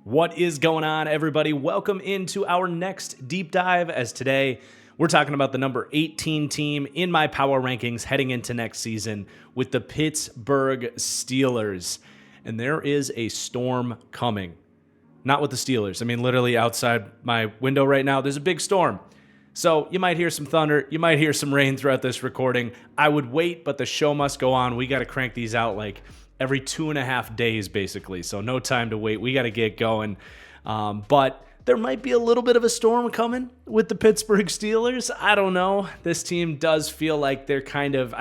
What is going on, everybody? Welcome into our next deep dive, as today we're talking about the number 18 team in my power rankings heading into next season with the Pittsburgh Steelers. And there is a storm coming. Not with the Steelers. I mean, literally outside my window right now, there's a big storm. So you might hear some thunder, you might hear some rain throughout this recording. I would wait, but the show must go on. We got to crank these out like every 2.5 days, basically. So no time to wait. We got to get going. But there might be a little bit of a storm coming with the Pittsburgh Steelers. I don't know. This team does feel like they're kind of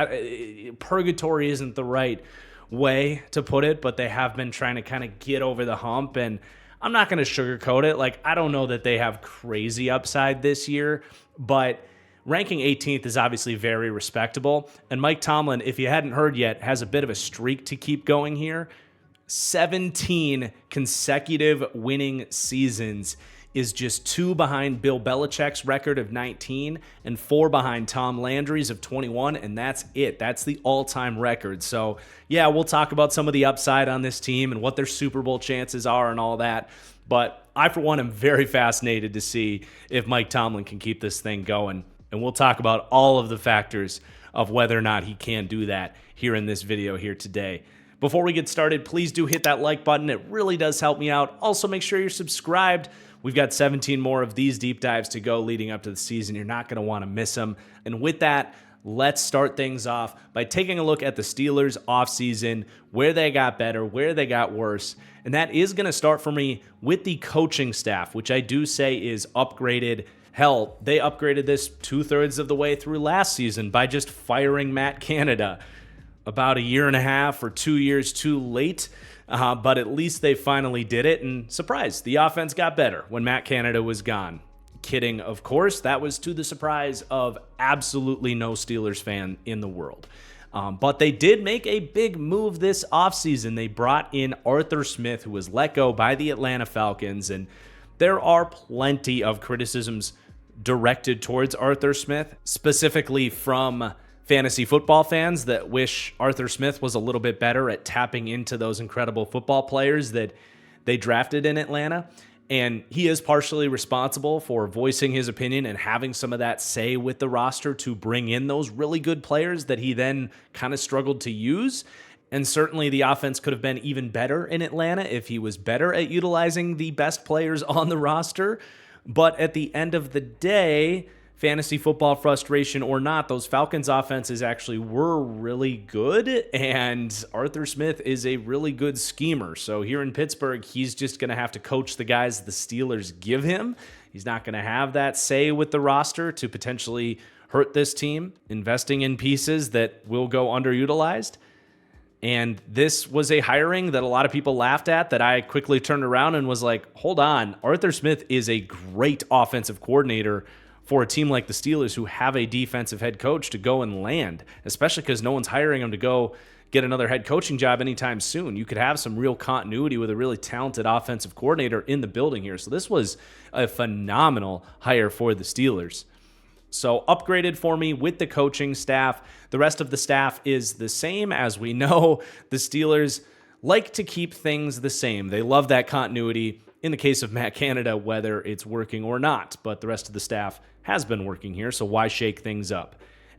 purgatory isn't the right way to put it, but they have been trying to kind of get over the hump. And I'm not going to sugarcoat it. Like, I don't know that they have crazy upside this year, but ranking 18th is obviously very respectable. And Mike Tomlin, if you hadn't heard yet, has a bit of a streak to keep going here. 17 consecutive winning seasons is just 2 behind Bill Belichick's record of 19 and 4 behind Tom Landry's of 21, and that's it. That's the all-time record. So, yeah, we'll talk about some of the upside on this team and what their Super Bowl chances are and all that. But I, for one, am very fascinated to see if Mike Tomlin can keep this thing going. And we'll talk about all of the factors of whether or not he can do that here in this video here today. Before we get started, please do hit that like button. It really does help me out. Also, make sure you're subscribed. We've got 17 more of these deep dives to go leading up to the season. You're not going to want to miss them. And with that, let's start things off by taking a look at the Steelers offseason, where they got better, where they got worse. And that is going to start for me with the coaching staff, which I do say is upgraded. Hell, they upgraded this 2/3 of the way through last season by just firing Matt Canada about 1.5 or 2 years too late. But at least they finally did it. And surprise, the offense got better when Matt Canada was gone. Kidding, of course. That was to the surprise of absolutely no Steelers fan in the world. But they did make a big move this offseason. They brought in Arthur Smith, who was let go by the Atlanta Falcons. And there are plenty of criticisms directed towards Arthur Smith, specifically from fantasy football fans that wish Arthur Smith was a little bit better at tapping into those incredible football players that they drafted in Atlanta. And he is partially responsible for voicing his opinion and having some of that say with the roster to bring in those really good players that he then kind of struggled to use. And certainly the offense could have been even better in Atlanta if he was better at utilizing the best players on the roster. But at the end of the day, fantasy football frustration or not, those Falcons offenses actually were really good, and Arthur Smith is a really good schemer. So here in Pittsburgh, he's just going to have to coach the guys the Steelers give him. He's not going to have that say with the roster to potentially hurt this team, investing in pieces that will go underutilized. And this was a hiring that a lot of people laughed at, that I quickly turned around and was like, hold on, Arthur Smith is a great offensive coordinator for a team like the Steelers who have a defensive head coach to go and land, especially because no one's hiring him to go get another head coaching job anytime soon. You could have some real continuity with a really talented offensive coordinator in the building here. So this was a phenomenal hire for the Steelers. So upgraded for me with the coaching staff. The rest of the staff is the same. As we know, the Steelers like to keep things the same. They love that continuity in the case of Matt Canada, whether it's working or not. But the rest of the staff has been working here, so why shake things up?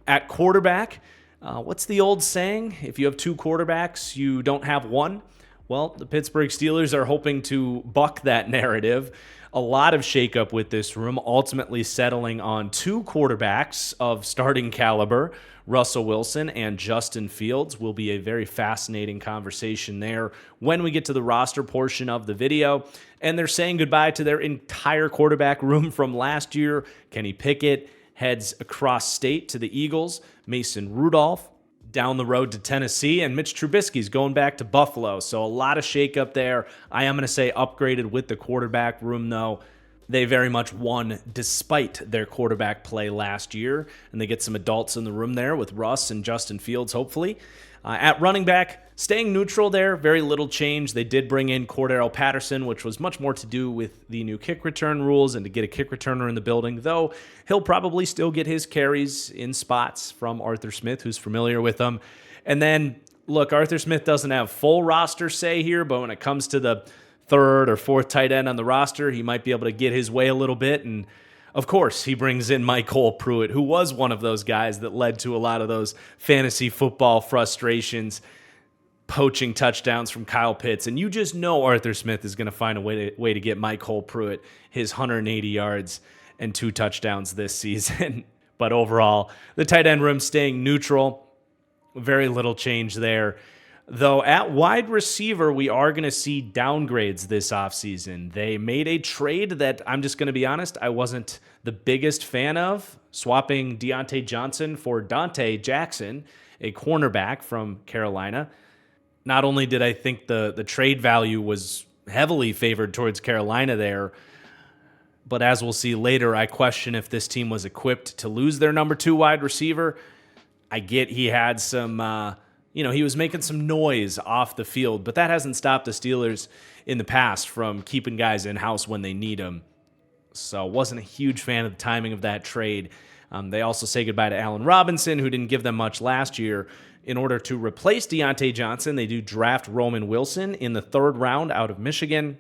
At quarterback, what's the old saying? If you have 2 quarterbacks, you don't have one. Well, the Pittsburgh Steelers are hoping to buck that narrative. A lot of shakeup with this room, ultimately settling on 2 quarterbacks of starting caliber. Russell Wilson and Justin Fields will be a very fascinating conversation there when we get to the roster portion of the video. And they're saying goodbye to their entire quarterback room from last year. Kenny Pickett heads across state to the Eagles. Mason Rudolph down the road to Tennessee, and Mitch Trubisky's going back to Buffalo. So a lot of shakeup there. I am going to say upgraded with the quarterback room, though. They very much won despite their quarterback play last year, and they get some adults in the room there with Russ and Justin Fields, hopefully. At running back, staying neutral there, very little change. They did bring in Cordarrelle Patterson, which was much more to do with the new kick return rules and to get a kick returner in the building, though he'll probably still get his carries in spots from Arthur Smith, who's familiar with them. And then, look, Arthur Smith doesn't have full roster say here, but when it comes to the third or fourth tight end on the roster. He might be able to get his way a little bit. And of course, he brings in MyCole Pruitt, who was one of those guys that led to a lot of those fantasy football frustrations, poaching touchdowns from Kyle Pitts. And you just know Arthur Smith is going to find a way to get MyCole Pruitt his 180 yards and 2 touchdowns this season. But overall, the tight end room staying neutral. Very little change there. Though at wide receiver, we are going to see downgrades this offseason. They made a trade that, I'm just going to be honest, I wasn't the biggest fan of, swapping Deontay Johnson for Dante Jackson, a cornerback from Carolina. Not only did I think the trade value was heavily favored towards Carolina there, but as we'll see later, I question if this team was equipped to lose their number 2 wide receiver. I get he had some... he was making some noise off the field, but that hasn't stopped the Steelers in the past from keeping guys in-house when they need them. So wasn't a huge fan of the timing of that trade. They also say goodbye to Allen Robinson, who didn't give them much last year. In order to replace Deontay Johnson, they do draft Roman Wilson in the 3rd round out of Michigan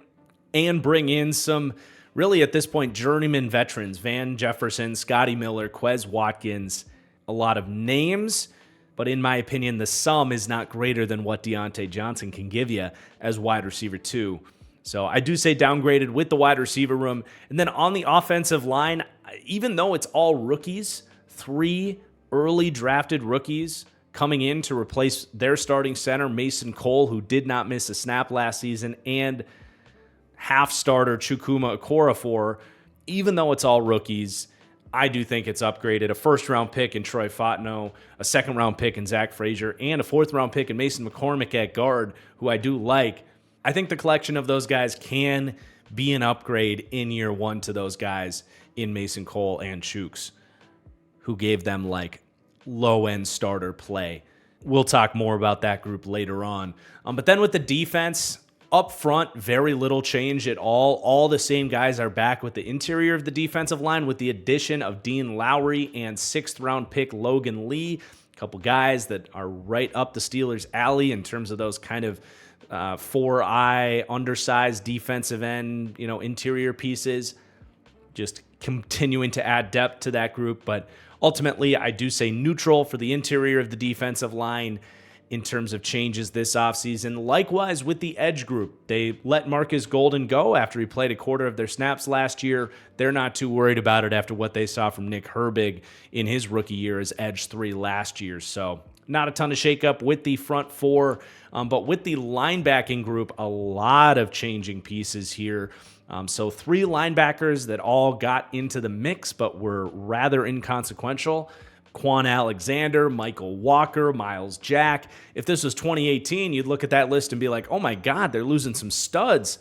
and bring in some, really at this point, journeyman veterans, Van Jefferson, Scotty Miller, Quez Watkins, a lot of names. But in my opinion, the sum is not greater than what Deontay Johnson can give you as wide receiver 2. So I do say downgraded with the wide receiver room. And then on the offensive line, even though it's all rookies, 3 early drafted rookies coming in to replace their starting center, Mason Cole, who did not miss a snap last season, and half starter Chukwuma Okorafor, even though it's all rookies, I do think it's upgraded. A 1st-round pick in Troy Fontenot, a 2nd-round pick in Zach Frazier, and a 4th-round pick in Mason McCormick at guard, who I do like. I think the collection of those guys can be an upgrade in year 1 to those guys in Mason Cole and Chooks, who gave them low-end starter play. We'll talk more about that group later on. But then with the defense, up front, very little change at all. All the same guys are back with the interior of the defensive line with the addition of Dean Lowry and 6th-round pick Logan Lee. A couple guys that are right up the Steelers' alley in terms of those kind of 4-eye, undersized defensive end, interior pieces. Just continuing to add depth to that group. But ultimately, I do say neutral for the interior of the defensive line in terms of changes this offseason. Likewise with the edge group. They let Marcus Golden go after he played a quarter of their snaps last year. They're not too worried about it after what they saw from Nick Herbig in his rookie year as edge 3 last year. So not a ton of shakeup with the front 4. But with the linebacking group, a lot of changing pieces here. So 3 linebackers that all got into the mix but were rather inconsequential. Quan Alexander, Michael Walker, Miles Jack. If this was 2018, you'd look at that list and be like, oh my God, they're losing some studs.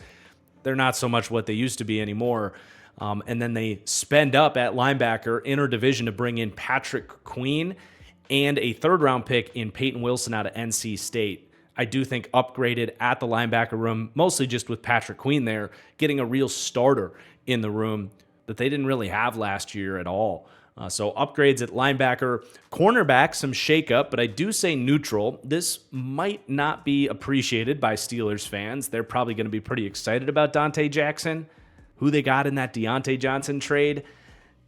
They're not so much what they used to be anymore. And then they spend up at linebacker interdivision to bring in Patrick Queen and a 3rd-round pick in Peyton Wilson out of NC State. I do think upgraded at the linebacker room, mostly just with Patrick Queen there, getting a real starter in the room that they didn't really have last year at all. So upgrades at linebacker. Cornerback, some shakeup, but I do say neutral. This might not be appreciated by Steelers fans. They're probably going to be pretty excited about Dante Jackson, who they got in that Deontay Johnson trade.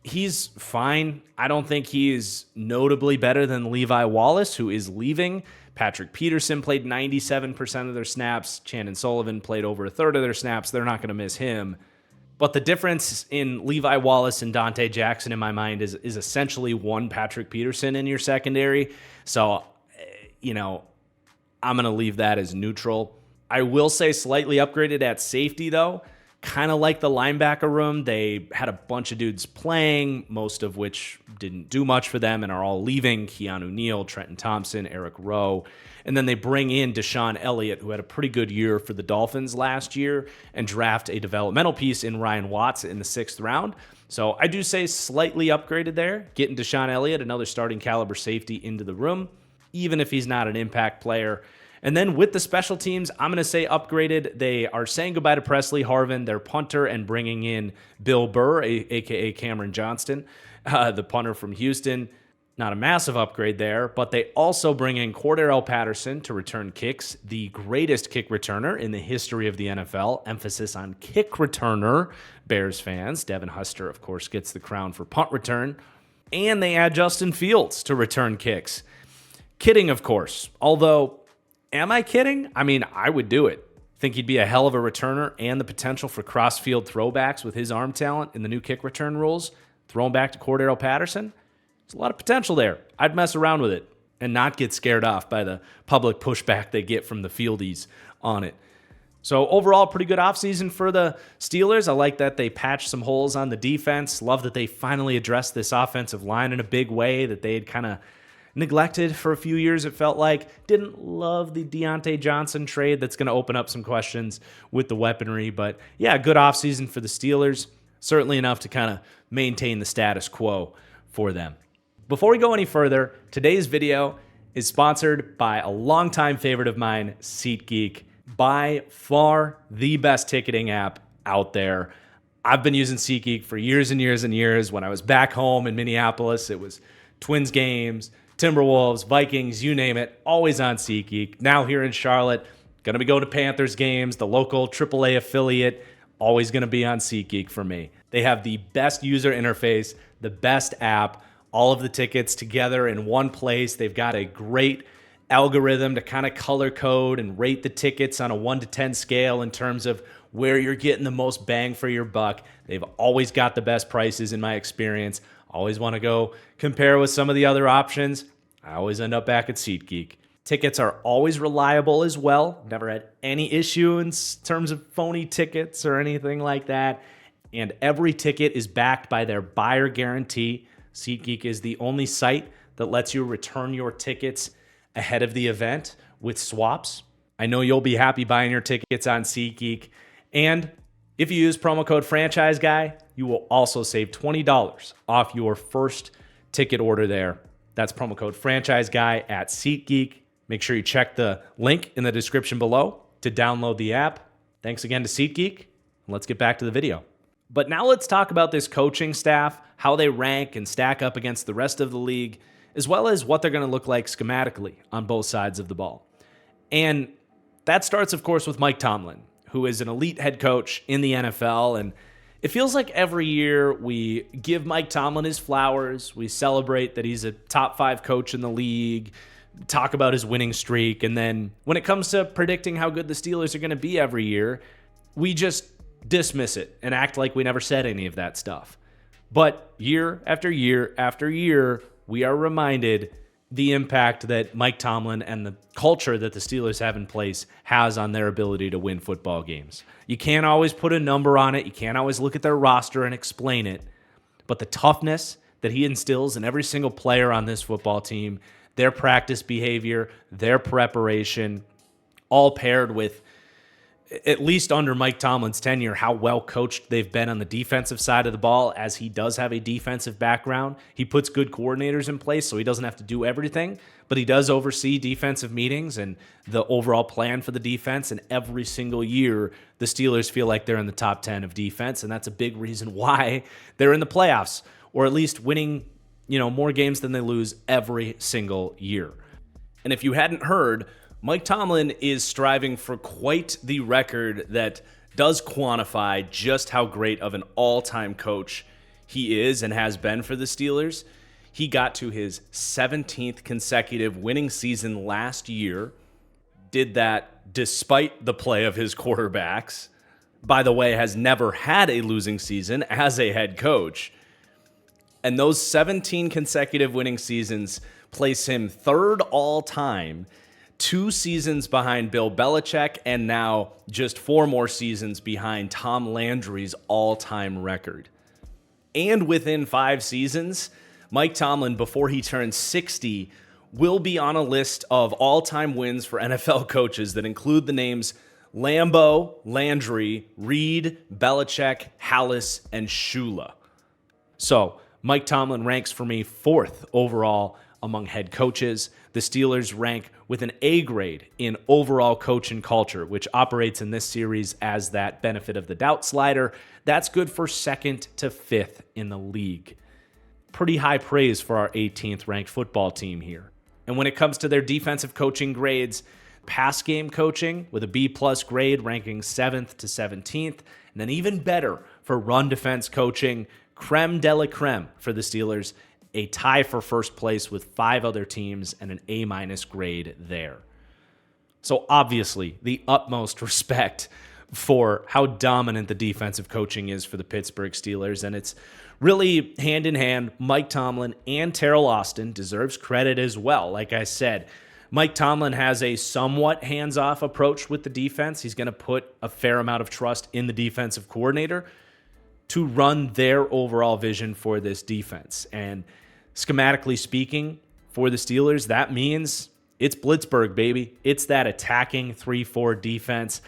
He's fine. I don't think he is notably better than Levi Wallace, who is leaving. Patrick Peterson played 97% of their snaps. Chandon Sullivan played over a third of their snaps. They're not going to miss him. But the difference in Levi Wallace and Dante Jackson, in my mind, is essentially one Patrick Peterson in your secondary. So, I'm going to leave that as neutral. I will say slightly upgraded at safety, though. Kind of like the linebacker room. They had a bunch of dudes playing, most of which didn't do much for them and are all leaving. Keanu Neal, Trenton Thompson, Eric Rowe. And then they bring in Deshaun Elliott, who had a pretty good year for the Dolphins last year, and draft a developmental piece in Ryan Watts in the 6th round. So I do say slightly upgraded there, getting Deshaun Elliott, another starting caliber safety, into the room, even if he's not an impact player. And then with the special teams, I'm going to say upgraded. They are saying goodbye to Presley Harvin, their punter, and bringing in Bill Burr, a.k.a. Cameron Johnston, the punter from Houston. Not a massive upgrade there, but they also bring in Cordarrelle Patterson to return kicks, the greatest kick returner in the history of the NFL. Emphasis on kick returner, Bears fans. Devin Hester, of course, gets the crown for punt return. And they add Justin Fields to return kicks. Kidding, of course. Although, am I kidding? I mean, I would do it. Think he'd be a hell of a returner and the potential for cross-field throwbacks with his arm talent in the new kick return rules. Throw him back to Cordarrelle Patterson. There's a lot of potential there. I'd mess around with it and not get scared off by the public pushback they get from the fieldies on it. So overall, pretty good offseason for the Steelers. I like that they patched some holes on the defense. Love that they finally addressed this offensive line in a big way that they had kind of neglected for a few years, it felt like. Didn't love the Deontay Johnson trade. That's going to open up some questions with the weaponry. But yeah, good offseason for the Steelers. Certainly enough to kind of maintain the status quo for them. Before we go any further, today's video is sponsored by a longtime favorite of mine, SeatGeek. By far the best ticketing app out there. I've been using SeatGeek for years and years and years. When I was back home in Minneapolis, it was Twins games, Timberwolves, Vikings, you name it, always on SeatGeek. Now here in Charlotte, going to be going to Panthers games, the local AAA affiliate, always going to be on SeatGeek for me. They have the best user interface, the best app, all of the tickets together in one place. They've got a great algorithm to kind of color code and rate the tickets on a 1 to 10 scale in terms of where you're getting the most bang for your buck. They've always got the best prices in my experience. Always want to go compare with some of the other options. I always end up back at SeatGeek. Tickets are always reliable as well. Never had any issue in terms of phony tickets or anything like that. And every ticket is backed by their buyer guarantee. SeatGeek is the only site that lets you return your tickets ahead of the event with swaps. I know you'll be happy buying your tickets on SeatGeek. And if you use promo code Franchise Guy, you will also save $20 off your first ticket order there. That's promo code Franchise Guy at SeatGeek. Make sure you check the link in the description below to download the app. Thanks again to SeatGeek. Let's get back to the video. But now let's talk about this coaching staff, how they rank and stack up against the rest of the league, as well as what they're going to look like schematically on both sides of the ball. And that starts, of course, with Mike Tomlin, who is an elite head coach in the NFL. And it feels like every year we give Mike Tomlin his flowers. We celebrate that he's a top 5 coach in the league, talk about his winning streak. And then when it comes to predicting how good the Steelers are going to be every year, we just dismiss it and act like we never said any of that stuff. But year after year after year, we are reminded the impact that Mike Tomlin and the culture that the Steelers have in place has on their ability to win football games. You can't always put a number on it. You can't always look at their roster and explain it. But the toughness that he instills in every single player on this football team, their practice behavior, their preparation, all paired with, at least under Mike Tomlin's tenure, how well coached they've been on the defensive side of the ball, as he does have a defensive background. He puts good coordinators in place, so he doesn't have to do everything, but he does oversee defensive meetings and the overall plan for the defense. And every single year, the Steelers feel like they're in the top 10 of defense, and that's a big reason why they're in the playoffs, or at least winning, more games than they lose every single year. And if you hadn't heard, Mike Tomlin is striving for quite the record that does quantify just how great of an all-time coach he is and has been for the Steelers. He got to his 17th consecutive winning season last year, did that despite the play of his quarterbacks. By the way, has never had a losing season as a head coach. And those 17 consecutive winning seasons place him third all-time, 2 seasons behind Bill Belichick, and now just 4 more seasons behind Tom Landry's all-time record. And within 5 seasons, Mike Tomlin, before he turns 60, will be on a list of all-time wins for NFL coaches that include the names Lambeau, Landry, Reed, Belichick, Hallis, and Shula. So Mike Tomlin ranks for me 4th overall among head coaches. The Steelers rank with an A grade in overall coach and culture, which operates in this series as that benefit of the doubt slider. That's good for 2nd to 5th in the league. pretty high praise for our 18th ranked football team here. And when it comes to their defensive coaching grades, pass game coaching with a B+ grade, ranking 7th to 17th, and then even better for run defense coaching, creme de la creme for the Steelers, a tie for first place with 5 other teams and an A- grade there. So obviously, the utmost respect for how dominant the defensive coaching is for the Pittsburgh Steelers, and it's really hand in hand. Mike Tomlin and Teryl Austin deserves credit as well. Like I said, Mike Tomlin has a somewhat hands-off approach with the defense. He's going to put a fair amount of trust in the defensive coordinator to run their overall vision for this defense. And schematically speaking, for the Steelers, that means it's Blitzburgh, baby. It's that attacking 3-4 defense.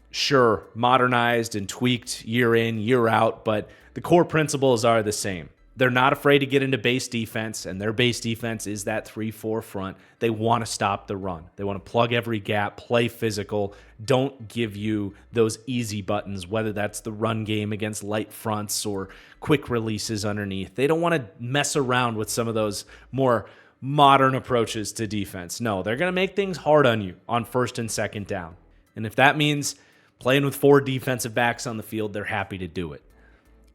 Sure, modernized and tweaked year in, year out, but the core principles are the same. They're not afraid to get into base defense, and their base defense is that 3-4 front. They want to stop the run. They want to plug every gap, play physical, don't give you those easy buttons, whether that's the run game against light fronts or quick releases underneath. They don't want to mess around with some of those more modern approaches to defense. No, they're going to make things hard on you on first and second down. And if that means playing with 4 defensive backs on the field, they're happy to do it.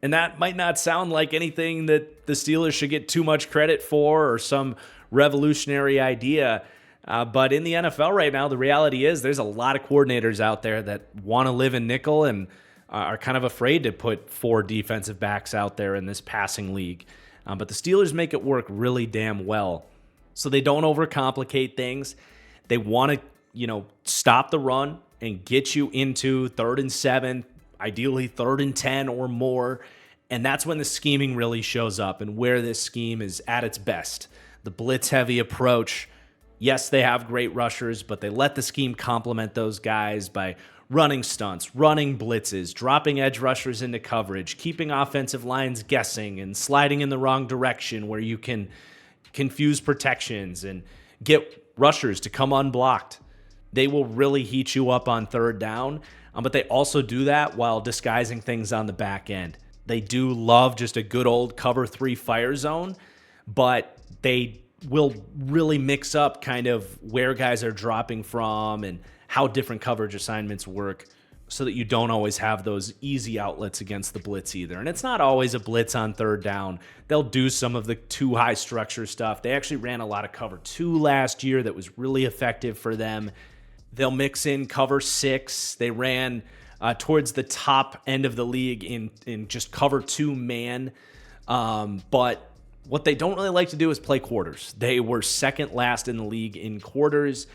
And that might not sound like anything that the Steelers should get too much credit for or some revolutionary idea. But in the NFL right now, the reality is there's a lot of coordinators out there that want to live in nickel and are kind of afraid to put 4 defensive backs out there in this passing league. But the Steelers make it work really damn well. So they don't overcomplicate things. They want to, stop the run and get you into 3rd and 7, ideally 3rd and 10 or more. And that's when the scheming really shows up and where this scheme is at its best. The blitz-heavy approach. Yes, they have great rushers, but they let the scheme complement those guys by running stunts, running blitzes, dropping edge rushers into coverage, keeping offensive lines guessing and sliding in the wrong direction where you can confuse protections and get rushers to come unblocked. They will really heat you up on 3rd down, but they also do that while disguising things on the back end. They do love just a good old cover 3 fire zone, but they will really mix up kind of where guys are dropping from and how different coverage assignments work so that you don't always have those easy outlets against the blitz either. And it's not always a blitz on 3rd down. They'll do some of the too high structure stuff. They actually ran a lot of cover 2 last year that was really effective for them. They'll mix in cover 6. They ran towards the top end of the league in just cover 2 man. But what they don't really like to do is play quarters. They were second last in the league in quarters,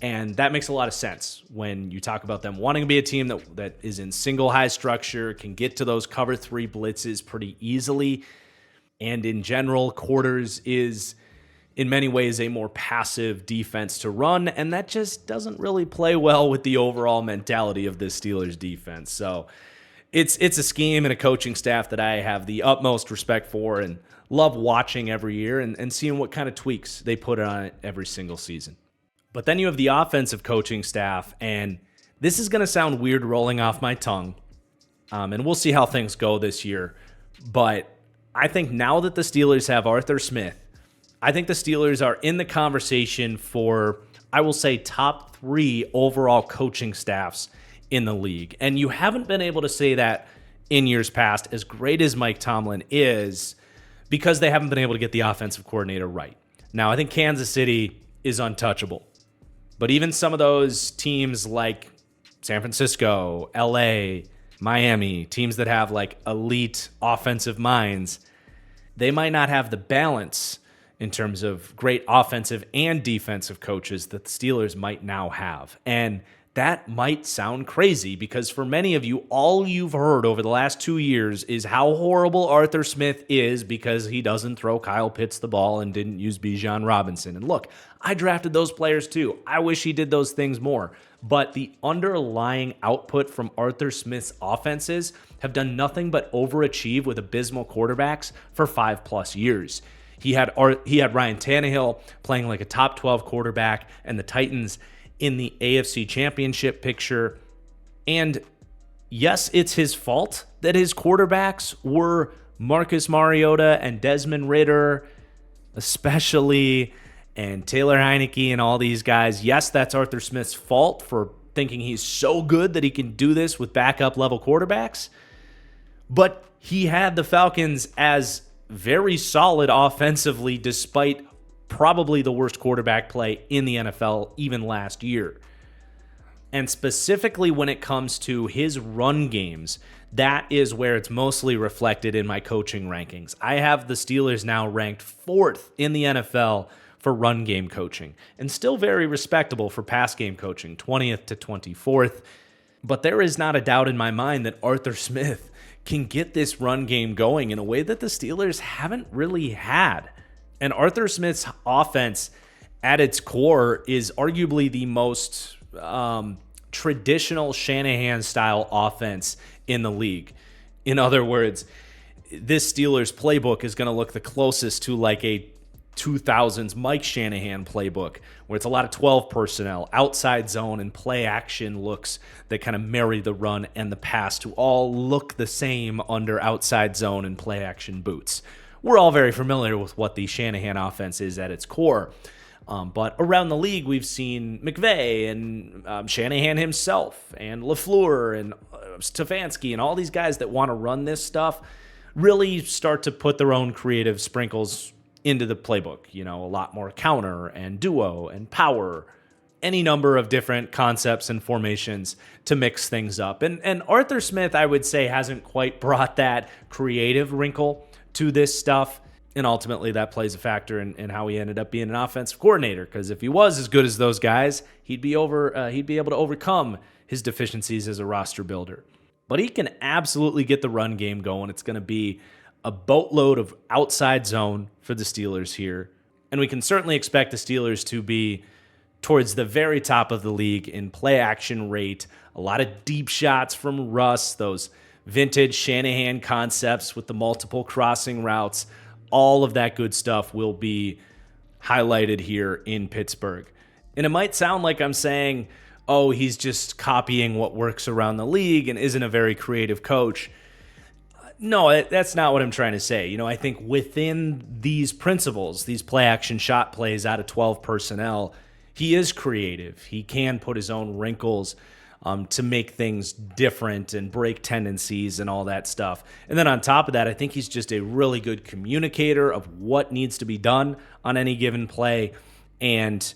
and that makes a lot of sense when you talk about them wanting to be a team that is in single high structure, can get to those cover 3 blitzes pretty easily. And in general, quarters is in many ways a more passive defense to run, and that just doesn't really play well with the overall mentality of this Steelers defense. So it's a scheme and a coaching staff that I have the utmost respect for and love watching every year and seeing what kind of tweaks they put on it every single season. But then you have the offensive coaching staff, and this is going to sound weird rolling off my tongue, and we'll see how things go this year. But I think now that the Steelers have Arthur Smith, I think the Steelers are in the conversation for, I will say, top 3 overall coaching staffs in the league. And you haven't been able to say that in years past, as great as Mike Tomlin is, because they haven't been able to get the offensive coordinator right. Now, I think Kansas City is untouchable. But even some of those teams like San Francisco, LA, Miami, teams that have like elite offensive minds, they might not have the balance in terms of great offensive and defensive coaches that the Steelers might now have. And that might sound crazy because for many of you, all you've heard over the last 2 years is how horrible Arthur Smith is because he doesn't throw Kyle Pitts the ball and didn't use Bijan Robinson. And look, I drafted those players too. I wish he did those things more. But the underlying output from Arthur Smith's offenses have done nothing but overachieve with abysmal quarterbacks for 5+ years. He had Ryan Tannehill playing like a top 12 quarterback and the Titans in the AFC Championship picture. And yes, it's his fault that his quarterbacks were Marcus Mariota and Desmond Ridder, especially, and Taylor Heineke and all these guys. Yes, that's Arthur Smith's fault for thinking he's so good that he can do this with backup level quarterbacks. But he had the Falcons as very solid offensively despite probably the worst quarterback play in the NFL even last year. And specifically when it comes to his run games, that is where it's mostly reflected in my coaching rankings. I have the Steelers now ranked 4th in the NFL for run game coaching, and still very respectable for pass game coaching, 20th to 24th. But there is not a doubt in my mind that Arthur Smith can get this run game going in a way that the Steelers haven't really had. And Arthur Smith's offense at its core is arguably the most traditional Shanahan-style offense in the league. In other words, this Steelers playbook is going to look the closest to like a 2000s Mike Shanahan playbook, where it's a lot of 12 personnel, outside zone, and play action looks that kind of marry the run and the pass to all look the same under outside zone and play action boots. We're all very familiar with what the Shanahan offense is at its core. But around the league, we've seen McVay and Shanahan himself and LaFleur and Stefanski and all these guys that want to run this stuff really start to put their own creative sprinkles into the playbook. You know, a lot more counter and duo and power, any number of different concepts and formations to mix things up. And Arthur Smith, I would say, hasn't quite brought that creative wrinkle to this stuff. And ultimately, that plays a factor in how he ended up being an offensive coordinator. Because if he was as good as those guys, he'd be able to overcome his deficiencies as a roster builder. But he can absolutely get the run game going. It's going to be a boatload of outside zone for the Steelers here. And we can certainly expect the Steelers to be towards the very top of the league in play action rate. A lot of deep shots from Russ, those vintage Shanahan concepts with the multiple crossing routes. All of that good stuff will be highlighted here in Pittsburgh. And it might sound like I'm saying, oh, he's just copying what works around the league and isn't a very creative coach. No, that's not what I'm trying to say. You know, I think within these principles, these play action shot plays out of 12 personnel, he is creative. He can put his own wrinkles to make things different and break tendencies and all that stuff. And then on top of that, I think he's just a really good communicator of what needs to be done on any given play. And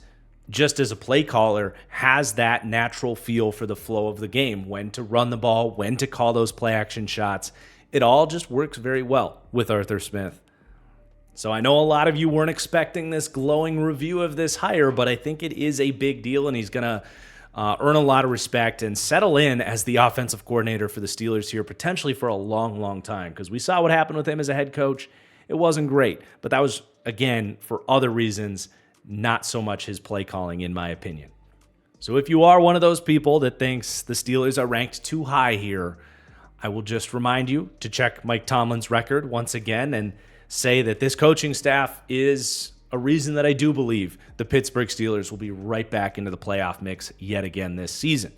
just as a play caller, has that natural feel for the flow of the game, when to run the ball, when to call those play action shots. It all just works very well with Arthur Smith. So I know a lot of you weren't expecting this glowing review of this hire, but I think it is a big deal, and he's going to earn a lot of respect and settle in as the offensive coordinator for the Steelers here, potentially for a long, long time, because we saw what happened with him as a head coach. It wasn't great, but that was, again, for other reasons, not so much his play calling, in my opinion. So if you are one of those people that thinks the Steelers are ranked too high here, I will just remind you to check Mike Tomlin's record once again and say that this coaching staff is a reason that I do believe the Pittsburgh Steelers will be right back into the playoff mix yet again this season.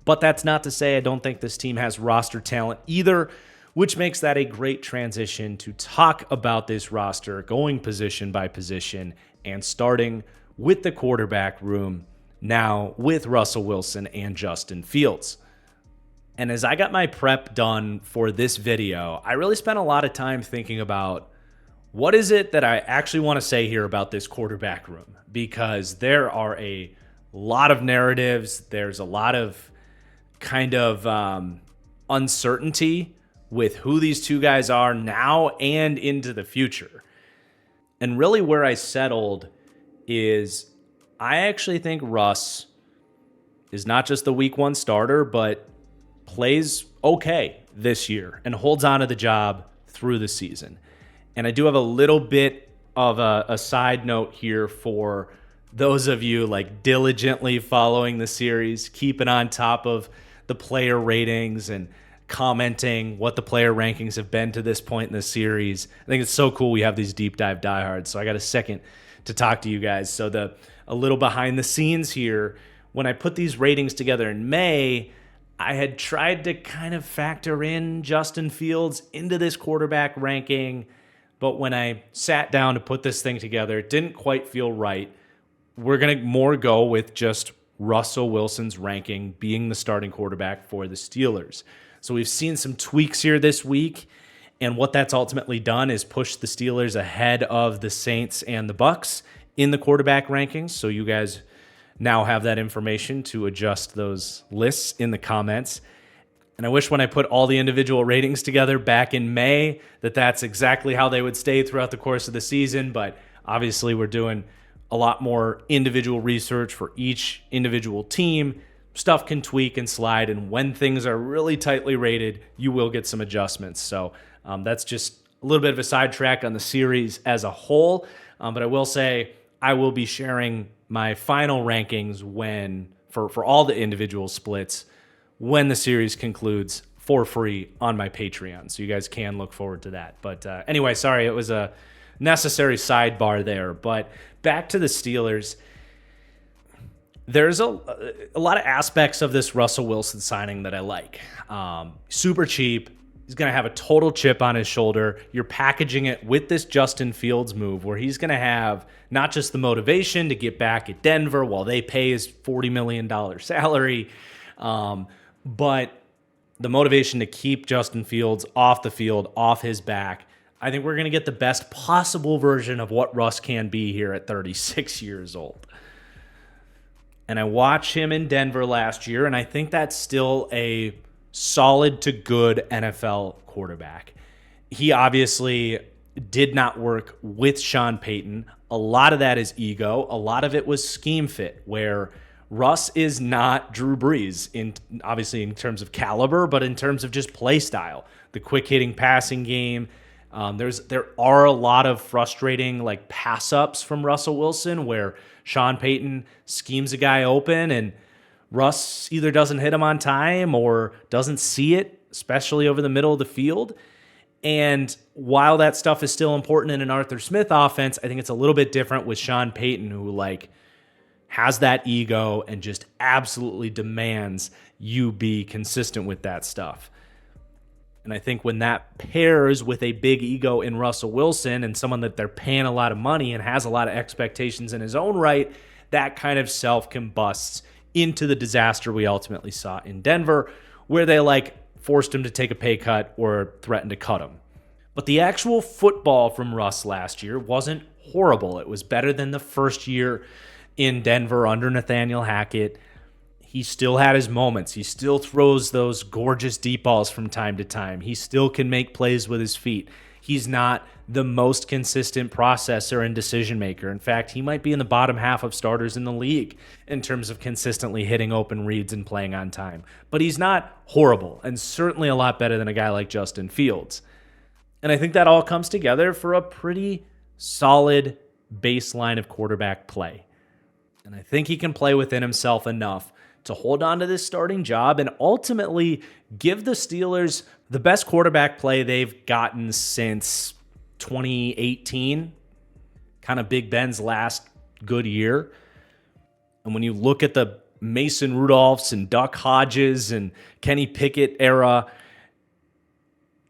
But that's not to say I don't think this team has roster talent either, which makes that a great transition to talk about this roster, going position by position and starting with the quarterback room now with Russell Wilson and Justin Fields. And as I got my prep done for this video, I really spent a lot of time thinking about what is it that I actually want to say here about this quarterback room, because there are a lot of narratives. There's a lot of kind of uncertainty with who these two guys are now and into the future. And really where I settled is I actually think Russ is not just the week one starter, but plays okay this year and holds on to the job through the season. And I do have a little bit of a side note here for those of you like diligently following the series, keeping on top of the player ratings and commenting what the player rankings have been to this point in the series. I think it's so cool we have these deep dive diehards. So I got a second to talk to you guys. So a little behind the scenes here, when I put these ratings together in May, I had tried to kind of factor in Justin Fields into this quarterback ranking, but when I sat down to put this thing together, it didn't quite feel right. We're going to more go with just Russell Wilson's ranking being the starting quarterback for the Steelers. So we've seen some tweaks here this week, and what that's ultimately done is push the Steelers ahead of the Saints and the Bucks in the quarterback rankings. So you guys now have that information to adjust those lists in the comments. And I wish when I put all the individual ratings together back in May that that's exactly how they would stay throughout the course of the season. But obviously we're doing a lot more individual research for each individual team. Stuff can tweak and slide. And when things are really tightly rated, you will get some adjustments. So that's just a little bit of a sidetrack on the series as a whole. But I will say I will be sharing my final rankings for all the individual splits when the series concludes for free on my Patreon. So you guys can look forward to that. But anyway, sorry, it was a necessary sidebar there. But back to the Steelers. There's a lot of aspects of this Russell Wilson signing that I like. Super cheap. He's going to have a total chip on his shoulder. You're packaging it with this Justin Fields move where he's going to have not just the motivation to get back at Denver while they pay his $40 million salary, but the motivation to keep Justin Fields off the field, off his back. I think we're going to get the best possible version of what Russ can be here at 36 years old. And I watched him in Denver last year, and I think that's still a solid to good NFL quarterback. He obviously did not work with Sean Payton. A lot of that is ego. A lot of it was scheme fit, where Russ is not Drew Brees, obviously in terms of caliber, but in terms of just play style. The quick hitting passing game. There are a lot of frustrating like pass ups from Russell Wilson where Sean Payton schemes a guy open and Russ either doesn't hit him on time or doesn't see it, especially over the middle of the field. And while that stuff is still important in an Arthur Smith offense, I think it's a little bit different with Sean Payton, who has that ego and just absolutely demands you be consistent with that stuff. And I think when that pairs with a big ego in Russell Wilson and someone that they're paying a lot of money and has a lot of expectations in his own right, that kind of self-combusts into the disaster we ultimately saw in Denver, where they forced him to take a pay cut or threatened to cut him. But the actual football from Russ last year wasn't horrible. It was better than the first year in Denver under Nathaniel Hackett. He still had his moments. He still throws those gorgeous deep balls from time to time. He still can make plays with his feet. He's not the most consistent processor and decision maker. In fact, he might be in the bottom half of starters in the league in terms of consistently hitting open reads and playing on time. But he's not horrible, and certainly a lot better than a guy like Justin Fields. And I think that all comes together for a pretty solid baseline of quarterback play. And I think he can play within himself enough to hold on to this starting job and ultimately give the Steelers the best quarterback play they've gotten since 2018, kind of Big Ben's last good year. And when you look at the Mason Rudolphs and Duck Hodges and Kenny Pickett era,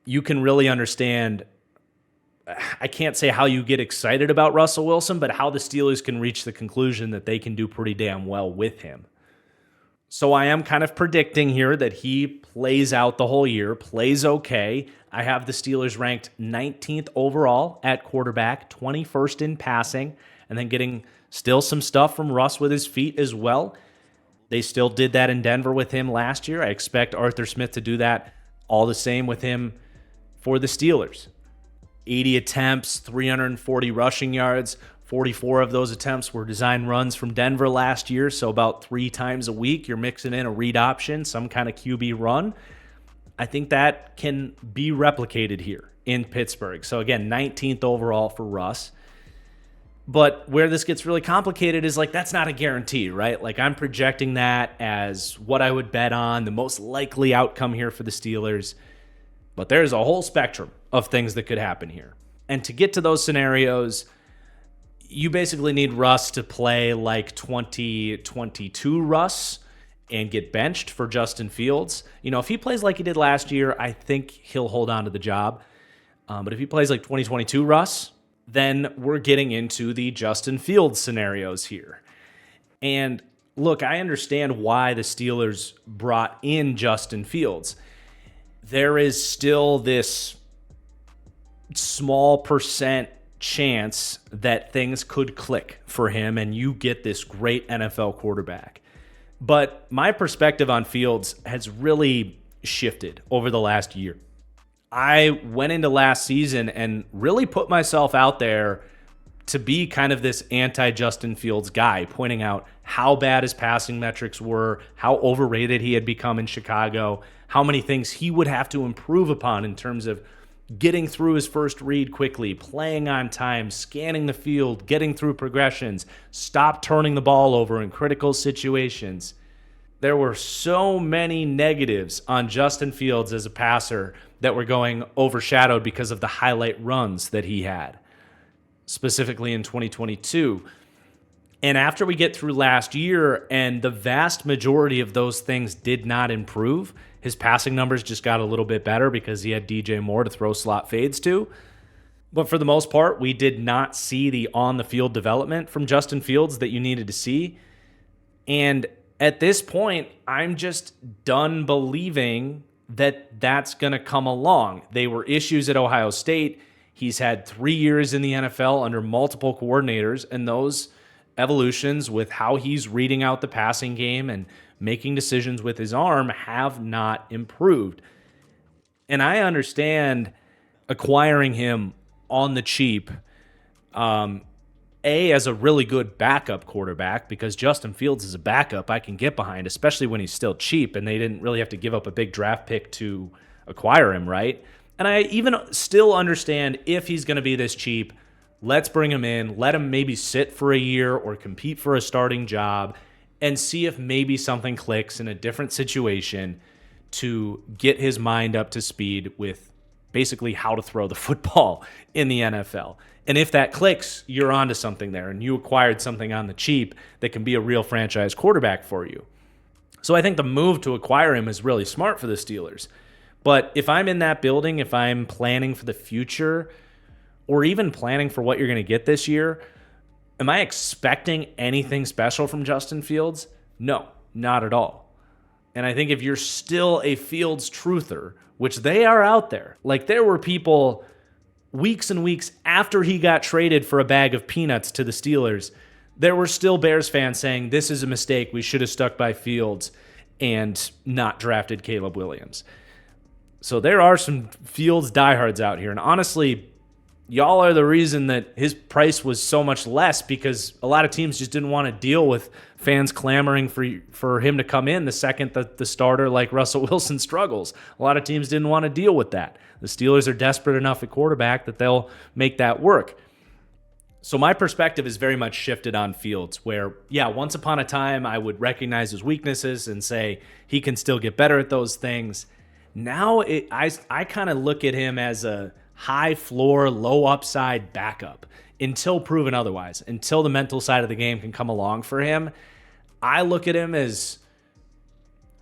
you can really understand. I can't say how you get excited about Russell Wilson, but how the Steelers can reach the conclusion that they can do pretty damn well with him. So I am kind of predicting here that he plays out the whole year, plays okay. I have the Steelers ranked 19th overall at quarterback, 21st in passing, and then getting still some stuff from Russ with his feet as well. They still did that in Denver with him last year. I expect Arthur Smith to do that all the same with him for the Steelers. 80 attempts, 340 rushing yards. 44 of those attempts were design runs from Denver last year, so about 3 times a week you're mixing in a read option, some kind of QB run. I think that can be replicated here in Pittsburgh. So again, 19th overall for Russ. But where this gets really complicated is that's not a guarantee, right? I'm projecting that as what I would bet on, the most likely outcome here for the Steelers. But there's a whole spectrum of things that could happen here. And to get to those scenarios, you basically need Russ to play like 2022 Russ and get benched for Justin Fields. If he plays like he did last year, I think he'll hold on to the job. But if he plays like 2022 Russ, then we're getting into the Justin Fields scenarios here. And look, I understand why the Steelers brought in Justin Fields. There is still this small percent chance that things could click for him and you get this great NFL quarterback. But my perspective on Fields has really shifted over the last year. I went into last season and really put myself out there to be kind of this anti-Justin Fields guy, pointing out how bad his passing metrics were, how overrated he had become in Chicago, how many things he would have to improve upon in terms of getting through his first read quickly, playing on time, scanning the field, getting through progressions, stop turning the ball over in critical situations. There were so many negatives on Justin Fields as a passer that were going overshadowed because of the highlight runs that he had, specifically in 2022. And after we get through last year and the vast majority of those things did not improve, his passing numbers just got a little bit better because he had DJ Moore to throw slot fades to. But for the most part, we did not see the on-the-field development from Justin Fields that you needed to see. And at this point, I'm just done believing that that's going to come along. They were issues at Ohio State. He's had 3 years in the NFL under multiple coordinators, and those evolutions with how he's reading out the passing game and making decisions with his arm have not improved. And I understand acquiring him on the cheap, as a really good backup quarterback, because Justin Fields is a backup I can get behind, especially when he's still cheap and they didn't really have to give up a big draft pick to acquire him, right? And I even still understand if he's going to be this cheap, let's bring him in, let him maybe sit for a year or compete for a starting job and see if maybe something clicks in a different situation to get his mind up to speed with basically how to throw the football in the NFL. And if that clicks, you're onto something there, and you acquired something on the cheap that can be a real franchise quarterback for you. So I think the move to acquire him is really smart for the Steelers. But if I'm in that building, if I'm planning for the future, or even planning for what you're going to get this year, am I expecting anything special from Justin Fields? No, not at all. And I think if you're still a Fields truther, which they are out there, like there were people weeks and weeks after he got traded for a bag of peanuts to the Steelers, there were still Bears fans saying, this is a mistake, we should have stuck by Fields and not drafted Caleb Williams. So there are some Fields diehards out here. And honestly, y'all are the reason that his price was so much less, because a lot of teams just didn't want to deal with fans clamoring for him to come in the second that the starter like Russell Wilson struggles. A lot of teams didn't want to deal with that. The Steelers are desperate enough at quarterback that they'll make that work. So my perspective is very much shifted on Fields, where, yeah, once upon a time I would recognize his weaknesses and say he can still get better at those things. Now I kind of look at him as a high floor, low upside backup until proven otherwise, until the mental side of the game can come along for him. I look at him as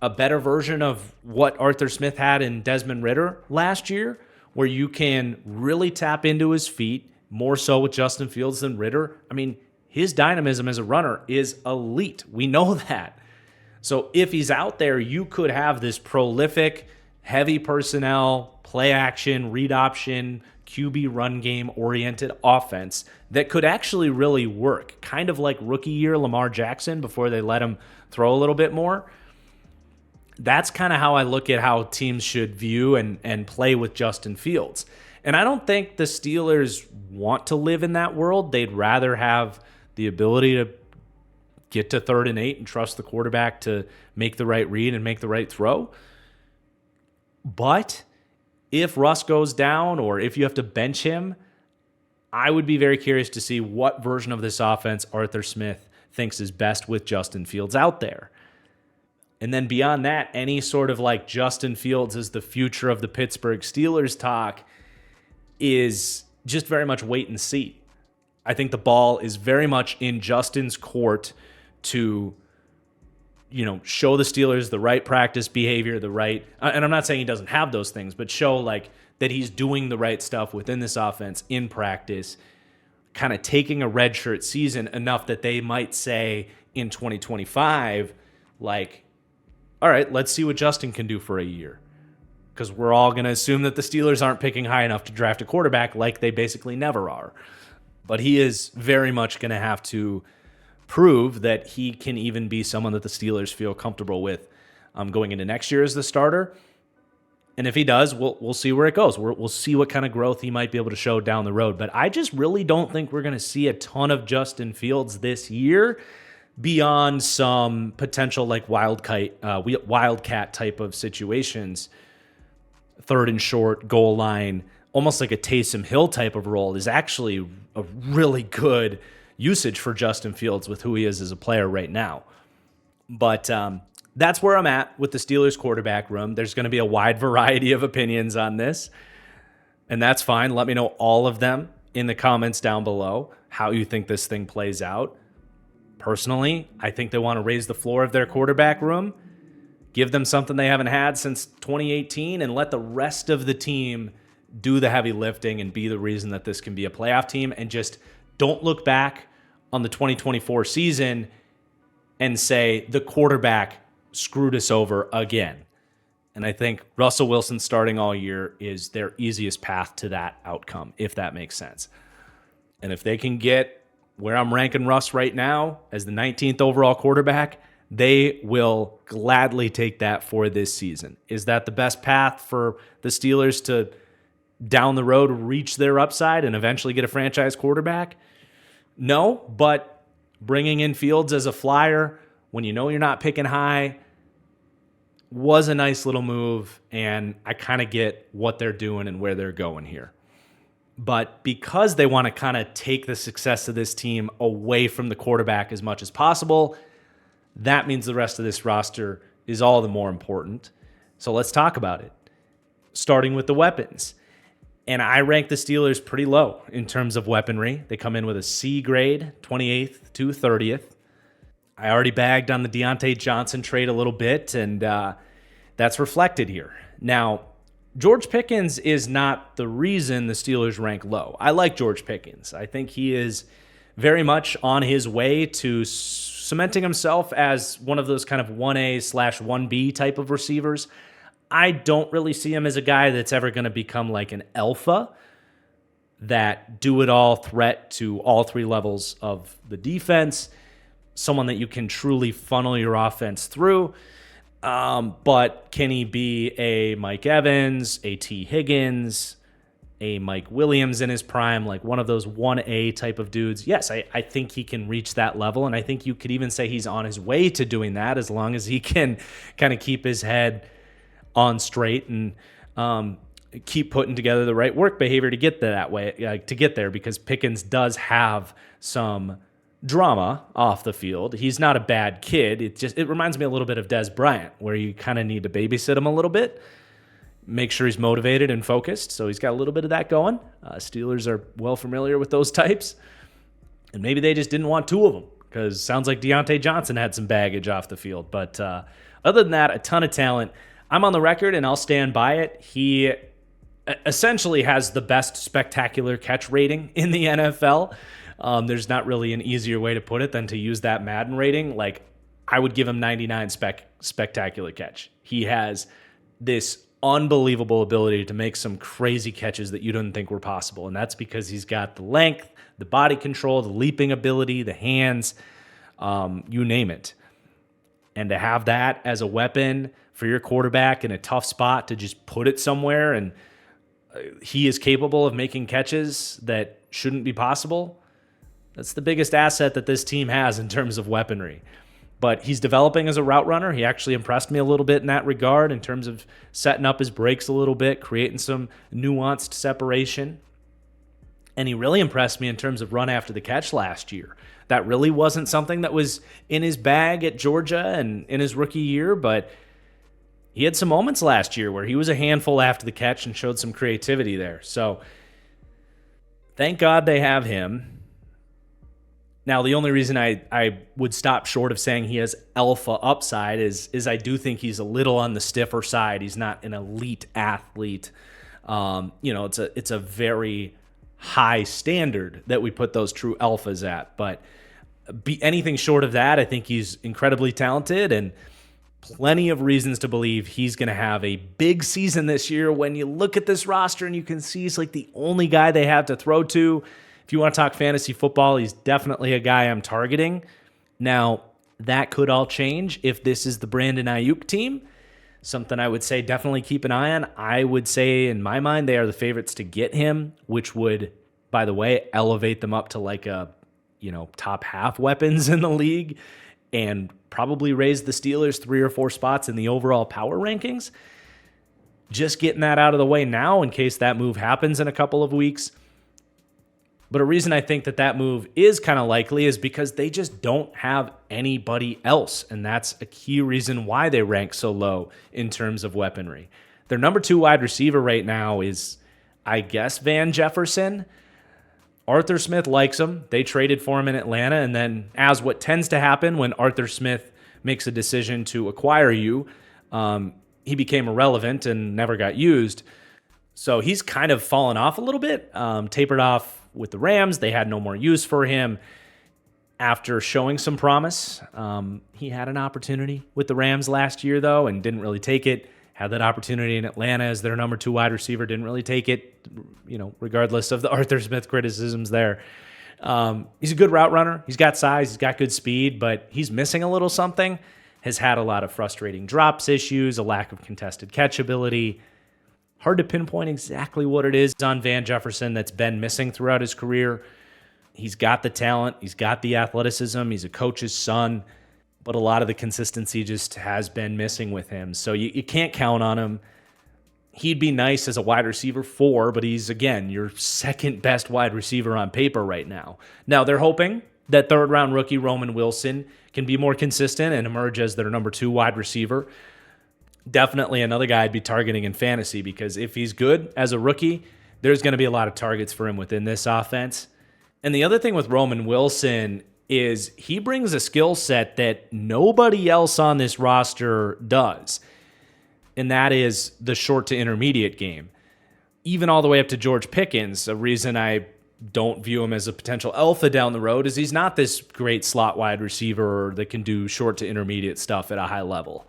a better version of what Arthur Smith had in Desmond Ridder last year, where you can really tap into his feet, more so with Justin Fields than Ridder. I mean, his dynamism as a runner is elite. We know that. So if he's out there, you could have this prolific, heavy personnel, play action, read option, QB run game oriented offense that could actually really work. Kind of like rookie year Lamar Jackson before they let him throw a little bit more. That's kind of how I look at how teams should view and play with Justin Fields. And I don't think the Steelers want to live in that world. They'd rather have the ability to get to 3rd and 8 and trust the quarterback to make the right read and make the right throw. But if Russ goes down or if you have to bench him, I would be very curious to see what version of this offense Arthur Smith thinks is best with Justin Fields out there. And then beyond that, any sort of like Justin Fields is the future of the Pittsburgh Steelers talk is just very much wait and see. I think the ball is very much in Justin's court to show the Steelers the right practice behavior, the right, and I'm not saying he doesn't have those things, but show like that he's doing the right stuff within this offense in practice, kind of taking a redshirt season enough that they might say in 2025, like, all right, let's see what Justin can do for a year. Because we're all going to assume that the Steelers aren't picking high enough to draft a quarterback like they basically never are. But he is very much going to have to prove that he can even be someone that the Steelers feel comfortable with going into next year as the starter. And if he does, we'll see where it goes. We'll see what kind of growth he might be able to show down the road. But I just really don't think we're going to see a ton of Justin Fields this year beyond some potential like wildcat type of situations. Third and short, goal line, almost like a Taysom Hill type of role is actually a really good usage for Justin Fields with who he is as a player right now. But that's where I'm at with the Steelers quarterback room. There's going to be a wide variety of opinions on this, and that's fine. Let me know all of them in the comments down below, how you think this thing plays out. Personally, I think they want to raise the floor of their quarterback room, give them something they haven't had since 2018, and let the rest of the team do the heavy lifting and be the reason that this can be a playoff team, and just don't look back on the 2024 season and say the quarterback screwed us over again. And I think Russell Wilson starting all year is their easiest path to that outcome, if that makes sense. And if they can get where I'm ranking Russ right now as the 19th overall quarterback, they will gladly take that for this season. Is that the best path for the Steelers to down the road reach their upside and eventually get a franchise quarterback? No, but bringing in Fields as a flyer when you know you're not picking high was a nice little move, and I kind of get what they're doing and where they're going here. But because they want to kind of take the success of this team away from the quarterback as much as possible, that means the rest of this roster is all the more important. So let's talk about it, starting with the weapons. And I rank the Steelers pretty low in terms of weaponry. They come in with a C grade, 28th to 30th. I already bagged on the Deontay Johnson trade a little bit, and that's reflected here. Now, George Pickens is not the reason the Steelers rank low. I like George Pickens. I think he is very much on his way to cementing himself as one of those kind of 1A/1B type of receivers. I don't really see him as a guy that's ever going to become like an alpha, that do-it-all threat to all three levels of the defense, someone that you can truly funnel your offense through. But can he be a Mike Evans, a T. Higgins, a Mike Williams in his prime, like one of those 1A type of dudes? Yes, I think he can reach that level, and I think you could even say he's on his way to doing that as long as he can kind of keep his head on straight and keep putting together the right work behavior to get that way, to get there, because Pickens does have some drama off the field. He's not a bad kid. It reminds me a little bit of Des Bryant, where you kind of need to babysit him a little bit, make sure he's motivated and focused. So he's got a little bit of that going. Steelers are well familiar with those types, and maybe they just didn't want two of them, because it sounds like Deontay Johnson had some baggage off the field. But other than that, a ton of talent. I'm on the record, and I'll stand by it. He essentially has the best spectacular catch rating in the NFL. There's not really an easier way to put it than to use that Madden rating. Like, I would give him 99 spectacular catch. He has this unbelievable ability to make some crazy catches that you didn't think were possible, and that's because he's got the length, the body control, the leaping ability, the hands, you name it. And to have that as a weapon for your quarterback in a tough spot to just put it somewhere, and he is capable of making catches that shouldn't be possible, that's the biggest asset that this team has in terms of weaponry. But he's developing as a route runner. He actually impressed me a little bit in that regard in terms of setting up his breaks a little bit, creating some nuanced separation. And he really impressed me in terms of run after the catch last year. That really wasn't something that was in his bag at Georgia and in his rookie year, but he had some moments last year where he was a handful after the catch and showed some creativity there. So thank God they have him. Now, the only reason I would stop short of saying he has alpha upside is I do think he's a little on the stiffer side. He's not an elite athlete. It's a very high standard that we put those true alphas at. But anything short of that, I think he's incredibly talented and plenty of reasons to believe he's going to have a big season this year. When you look at this roster and you can see he's like the only guy they have to throw to. If you want to talk fantasy football, he's definitely a guy I'm targeting. Now, that could all change if this is the Brandon Ayuk team. Something I would say definitely keep an eye on. I would say, in my mind, they are the favorites to get him, which would, by the way, elevate them up to like a, top half weapons in the league and probably raise the Steelers 3 or 4 spots in the overall power rankings. Just getting that out of the way now in case that move happens in a couple of weeks. But a reason I think that move is kind of likely is because they just don't have anybody else. And that's a key reason why they rank so low in terms of weaponry. Their number 2 wide receiver right now is, I guess, Van Jefferson. Arthur Smith likes him. They traded for him in Atlanta. And then, as what tends to happen when Arthur Smith makes a decision to acquire you, he became irrelevant and never got used. So he's kind of fallen off a little bit, tapered off with the Rams. They had no more use for him after showing some promise. He had an opportunity with the Rams last year, though, and didn't really take it. Had that opportunity in Atlanta as their number 2 wide receiver, didn't really take it, regardless of the Arthur Smith criticisms there. He's a good route runner. He's got size. He's got good speed, but he's missing a little something. Has had a lot of frustrating drops issues, a lack of contested catch ability. Hard to pinpoint exactly what it is on Van Jefferson that's been missing throughout his career. He's got the talent. He's got the athleticism. He's a coach's son. But a lot of the consistency just has been missing with him. So you can't count on him. He'd be nice as a wide receiver 4, but he's, again, your second best wide receiver on paper right now. Now, they're hoping that third-round rookie Roman Wilson can be more consistent and emerge as their number 2 wide receiver. Definitely another guy I'd be targeting in fantasy, because if he's good as a rookie, there's going to be a lot of targets for him within this offense. And the other thing with Roman Wilson is he brings a skill set that nobody else on this roster does, and that is the short to intermediate game. Even all the way up to George Pickens, a reason I don't view him as a potential alpha down the road is he's not this great slot wide receiver that can do short to intermediate stuff at a high level.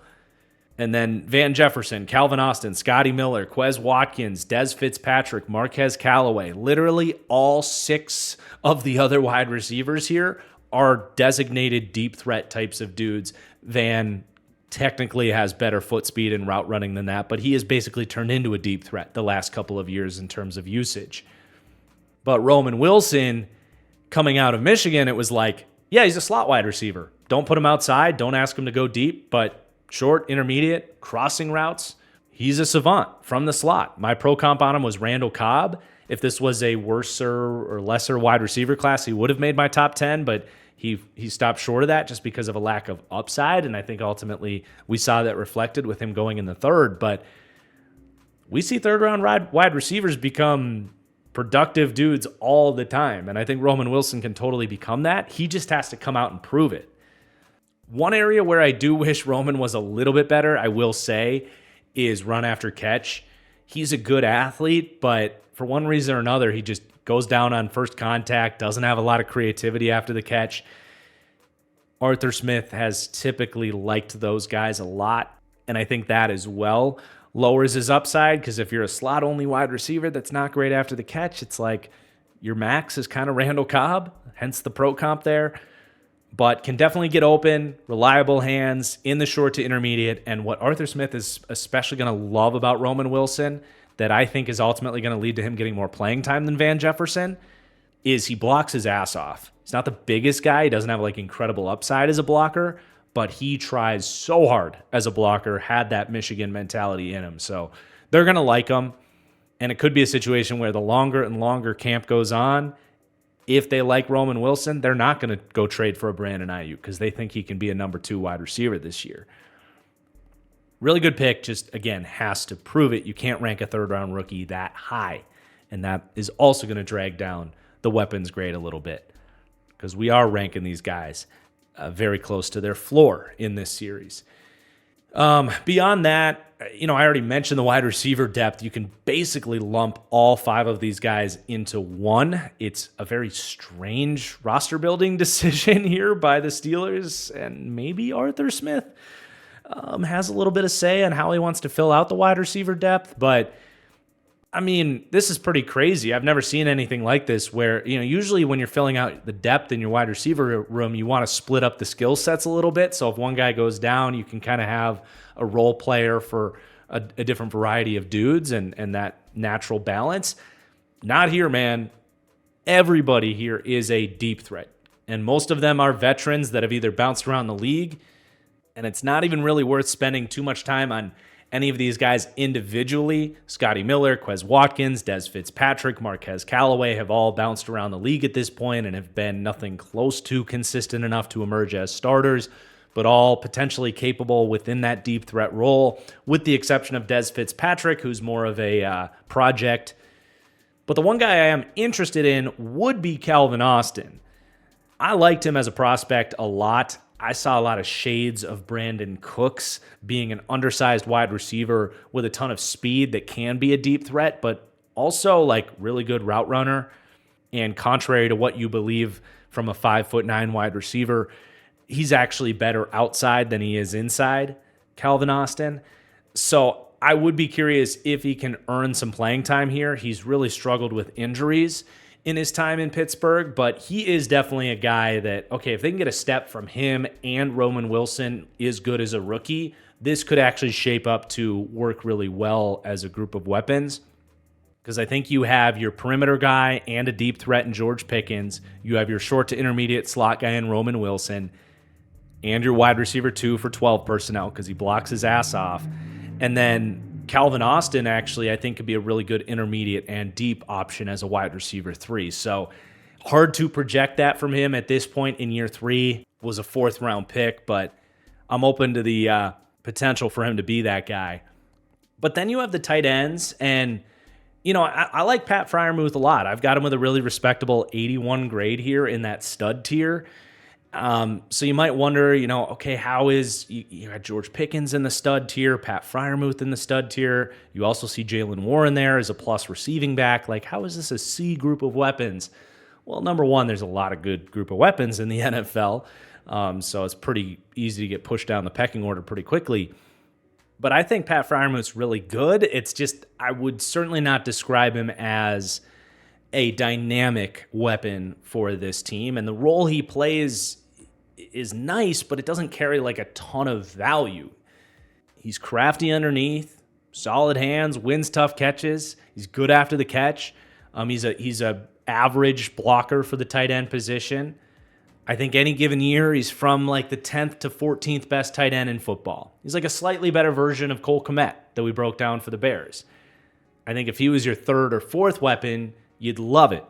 And then Van Jefferson, Calvin Austin, Scotty Miller, Quez Watkins, Dez Fitzpatrick, Marquez Callaway, literally all 6 of the other wide receivers here are designated deep threat types of dudes. Van technically has better foot speed and route running than that, but he has basically turned into a deep threat the last couple of years in terms of usage. But Roman Wilson, coming out of Michigan, it was like, yeah, he's a slot wide receiver. Don't put him outside. Don't ask him to go deep, but short, intermediate, crossing routes, he's a savant from the slot. My pro comp on him was Randall Cobb. If this was a worser or lesser wide receiver class, he would have made my top 10, but he stopped short of that just because of a lack of upside, and I think ultimately we saw that reflected with him going in the 3rd. But we see third-round wide receivers become productive dudes all the time, and I think Roman Wilson can totally become that. He just has to come out and prove it. One area where I do wish Roman was a little bit better, I will say, is run after catch. He's a good athlete, but for one reason or another, he just goes down on first contact, doesn't have a lot of creativity after the catch. Arthur Smith has typically liked those guys a lot, and I think that as well lowers his upside, because if you're a slot-only wide receiver that's not great after the catch, it's like your max is kind of Randall Cobb, hence the pro comp there. But can definitely get open, reliable hands in the short to intermediate. And what Arthur Smith is especially going to love about Roman Wilson, that I think is ultimately going to lead to him getting more playing time than Van Jefferson, is he blocks his ass off. He's not the biggest guy. He doesn't have like incredible upside as a blocker, but he tries so hard as a blocker, had that Michigan mentality in him. So they're going to like him. And it could be a situation where the longer and longer camp goes on, if they like Roman Wilson, they're not going to go trade for a Brandon Ayuk because they think he can be a number 2 wide receiver this year. Really good pick, just, again, has to prove it. You can't rank a third-round rookie that high, and that is also going to drag down the weapons grade a little bit. because we are ranking these guys very close to their floor in this series. Beyond that, I already mentioned the wide receiver depth. You can basically lump all 5 of these guys into one. It's a very strange roster building decision here by the Steelers, and maybe Arthur Smith has a little bit of say on how he wants to fill out the wide receiver depth. But this is pretty crazy. I've never seen anything like this where, usually when you're filling out the depth in your wide receiver room, you want to split up the skill sets a little bit. So if one guy goes down, you can kind of have a role player for a different variety of dudes and that natural balance. Not here, man. Everybody here is a deep threat. And most of them are veterans that have either bounced around the league, and it's not even really worth spending too much time on any of these guys individually. Scotty Miller, Quez Watkins, Des Fitzpatrick, Marquez Callaway have all bounced around the league at this point and have been nothing close to consistent enough to emerge as starters, but all potentially capable within that deep threat role, with the exception of Des Fitzpatrick, who's more of a project. But the one guy I am interested in would be Calvin Austin. I liked him as a prospect a lot. I saw a lot of shades of Brandon Cooks being an undersized wide receiver with a ton of speed that can be a deep threat, but also really good route runner. And contrary to what you believe from a 5'9" wide receiver, he's actually better outside than he is inside, Calvin Austin. So I would be curious if he can earn some playing time here. He's really struggled with injuries in his time in Pittsburgh, but he is definitely a guy that, okay, if they can get a step from him and Roman Wilson is good as a rookie, this could actually shape up to work really well as a group of weapons. Because I think you have your perimeter guy and a deep threat in George Pickens. You have your short to intermediate slot guy in Roman Wilson, and your wide receiver 2 for 12 personnel because he blocks his ass off. And then Calvin Austin actually, I think, could be a really good intermediate and deep option as a wide receiver 3. So hard to project that from him at this point in year 3. Was a 4th round pick, but I'm open to the potential for him to be that guy. But then you have the tight ends, and I like Pat Freiermuth a lot. I've got him with a really respectable 81 grade here in that stud tier. So you might wonder, okay, how is you had George Pickens in the stud tier, Pat Freiermuth in the stud tier. You also see Jalen Warren there as a plus receiving back. How is this a C group of weapons? Well, number one, there's a lot of good group of weapons in the NFL. So it's pretty easy to get pushed down the pecking order pretty quickly. But I think Pat Freiermuth's really good. It's just, I would certainly not describe him as a dynamic weapon for this team. And the role he plays is nice, but it doesn't carry a ton of value. He's crafty underneath, solid hands, wins tough catches. He's good after the catch. He's a average blocker for the tight end position. I think any given year he's from the 10th to 14th best tight end in football. He's a slightly better version of Cole Kmet that we broke down for the Bears. I think if he was your 3rd or 4th weapon, you'd love it.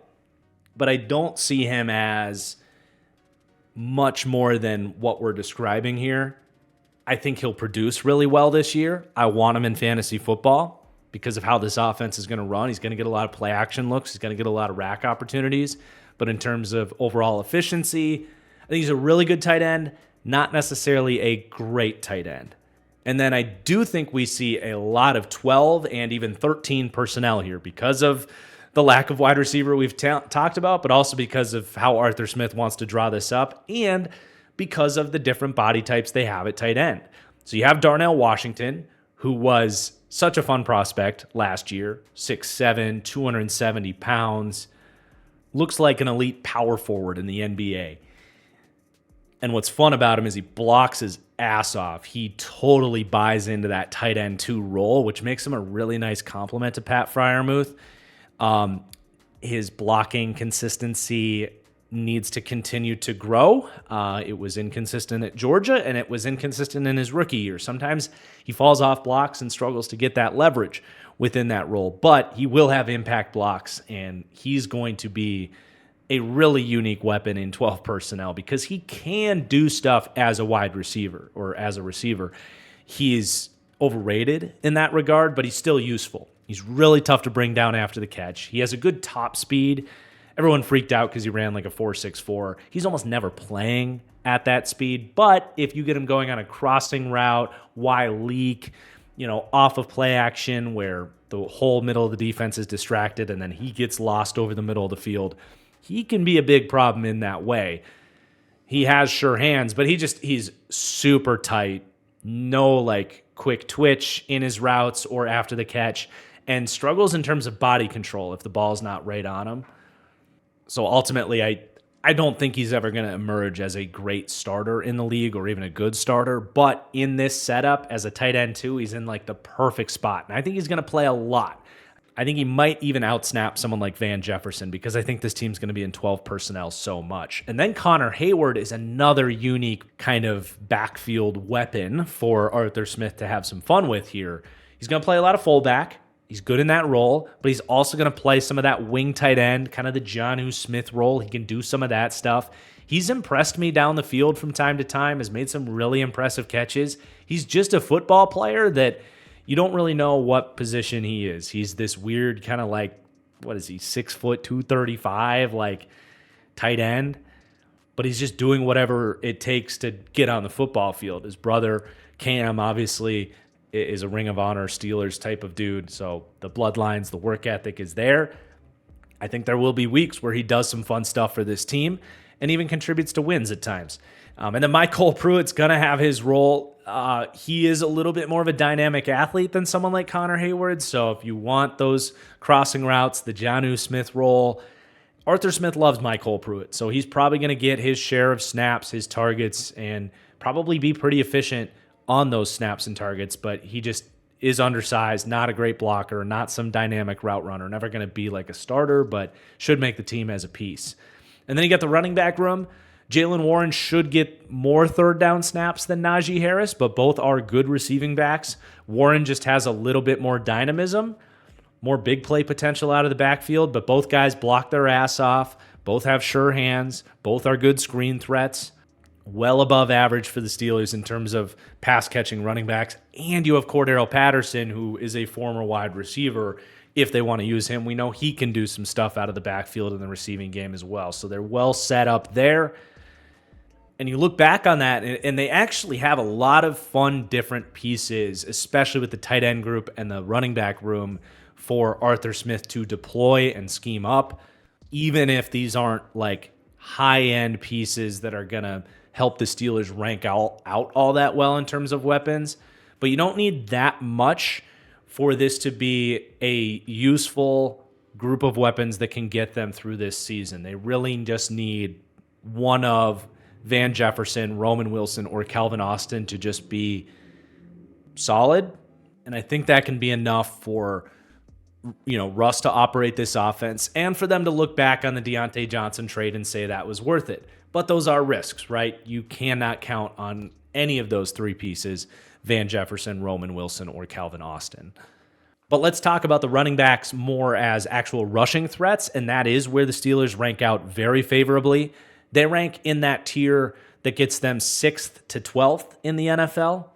But I don't see him as much more than what we're describing here. I think he'll produce really well this year. I want him in fantasy football because of how this offense is going to run. He's going to get a lot of play action looks. He's going to get a lot of rack opportunities. But in terms of overall efficiency, I think he's a really good tight end, not necessarily a great tight end. And then I do think we see a lot of 12 and even 13 personnel here because of the lack of wide receiver we've talked about, but also because of how Arthur Smith wants to draw this up and because of the different body types they have at tight end. So you have Darnell Washington, who was such a fun prospect last year, 6'7", 270 pounds, looks like an elite power forward in the NBA. And what's fun about him is he blocks his ass off. He totally buys into that tight end 2 role, which makes him a really nice complement to Pat Freiermuth. His blocking consistency needs to continue to grow. It was inconsistent at Georgia, and it was inconsistent in his rookie year. Sometimes he falls off blocks and struggles to get that leverage within that role, but he will have impact blocks, and he's going to be a really unique weapon in 12 personnel because he can do stuff as a wide receiver or as a receiver. He's overrated in that regard, but he's still useful. He's really tough to bring down after the catch. He has a good top speed, Everyone freaked out because he ran like a 4.64. He's almost never playing at that speed, but if you get him going on a crossing route, Y leak, off of play action where the whole middle of the defense is distracted and then he gets lost over the middle of the field, he can be a big problem in that way. He has sure hands, but he's super tight. No like quick twitch in his routes or after the catch, and struggles in terms of body control if the ball's not right on him. So ultimately, I don't think he's ever going to emerge as a great starter in the league or even a good starter. But in this setup as a tight end too, he's in like the perfect spot. And I think he's going to play a lot. I think he might even outsnap someone like Van Jefferson because I think this team's going to be in 12 personnel so much. And then Connor Hayward is another unique kind of backfield weapon for Arthur Smith to have some fun with here. He's going to play a lot of fullback. He's good in that role, but he's also going to play some of that wing tight end, kind of the Jonnu Smith role. He can do some of that stuff. He's impressed me down the field from time to time, has made some really impressive catches. He's just a football player that you don't really know what position he is. He's this weird kind of like, what is he, 6 foot, 235, like tight end, but he's just doing whatever it takes to get on the football field. His brother, Cam, obviously is a Ring of Honor Steelers type of dude. So the bloodlines, the work ethic is there. I think there will be weeks where he does some fun stuff for this team and even contributes to wins at times. And then Michael Pruitt's going to have his role. He is a little bit more of a dynamic athlete than someone like Connor Hayward. So if you want those crossing routes, the Jonnu Smith role, Arthur Smith loves Michael Pruitt. So he's probably going to get his share of snaps, his targets, and probably be pretty efficient on those snaps and targets. But he just is undersized, not a great blocker, not some dynamic route runner, never going to be like a starter, but should make the team as a piece. And then you got the running back room. Jaylen Warren should get more third down snaps than Najee Harris, but both are good receiving backs. Warren just has a little bit more dynamism, more big play potential out of the backfield, but both guys block their ass off. Both have sure hands. Both are good screen threats. Well above average for the Steelers in terms of pass-catching running backs. And you have Cordero Patterson, who is a former wide receiver. If they want to use him, we know he can do some stuff out of the backfield in the receiving game as well. So they're well set up there. And you look back on that, and they actually have a lot of fun, different pieces, especially with the tight end group and the running back room for Arthur Smith to deploy and scheme up, even if these aren't like high-end pieces that are going to help the Steelers rank out all that well in terms of weapons. But you don't need that much for this to be a useful group of weapons that can get them through this season. They really just need one of Van Jefferson, Roman Wilson, or Calvin Austin to just be solid. And I think that can be enough for, Russ to operate this offense and for them to look back on the Deontay Johnson trade and say that was worth it. But those are risks, right? You cannot count on any of those three pieces, Van Jefferson, Roman Wilson, or Calvin Austin. But let's talk about the running backs more as actual rushing threats, and that is where the Steelers rank out very favorably. They rank in that tier that gets them 6th to 12th in the NFL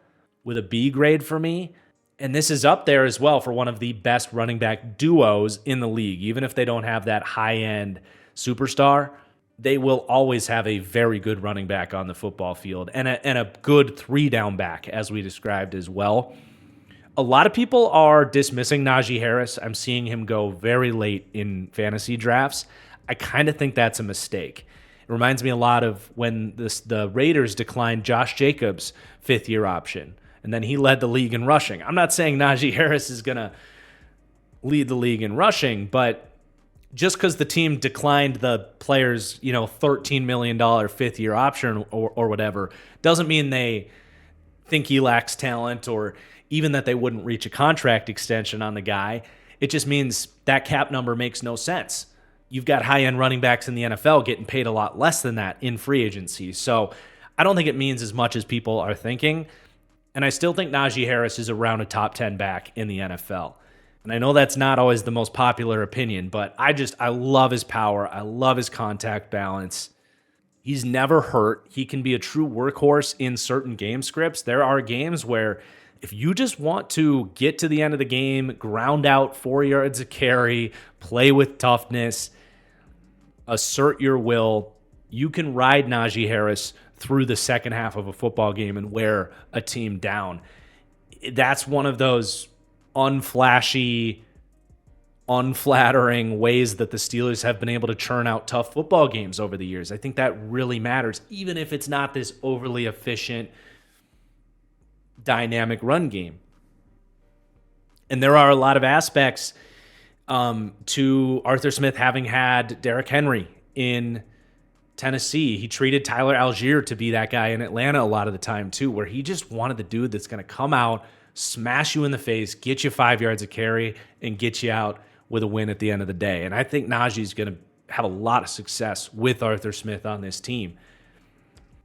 with a B grade for me. And this is up there as well for one of the best running back duos in the league. Even if they don't have that high-end superstar, they will always have a very good running back on the football field and a good 3-down back, as we described as well. A lot of people are dismissing Najee Harris. I'm seeing him go very late in fantasy drafts. I kind of think that's a mistake. It reminds me a lot of when the Raiders declined Josh Jacobs' 5th-year option, and then he led the league in rushing. I'm not saying Najee Harris is going to lead the league in rushing, but just because the team declined the player's $13 million 5th-year option or whatever doesn't mean they think he lacks talent or even that they wouldn't reach a contract extension on the guy. It just means that cap number makes no sense. You've got high-end running backs in the NFL getting paid a lot less than that in free agency. So I don't think it means as much as people are thinking. And I still think Najee Harris is around a top 10 back in the NFL. And I know that's not always the most popular opinion, but I love his power. I love his contact balance. He's never hurt. He can be a true workhorse in certain game scripts. There are games where if you just want to get to the end of the game, ground out 4 yards of carry, play with toughness, assert your will. You can ride Najee Harris through the second half of a football game and wear a team down. That's one of those unflashy, unflattering ways that the Steelers have been able to churn out tough football games over the years. I think that really matters, even if it's not this overly efficient, dynamic run game. And there are a lot of aspects to Arthur Smith having had Derrick Henry in Tennessee. He treated Tyler Algier to be that guy in Atlanta a lot of the time too, where he just wanted the dude that's going to come out, smash you in the face, get you 5 yards of carry, and get you out with a win at the end of the day. And I think Najee's going to have a lot of success with Arthur Smith on this team.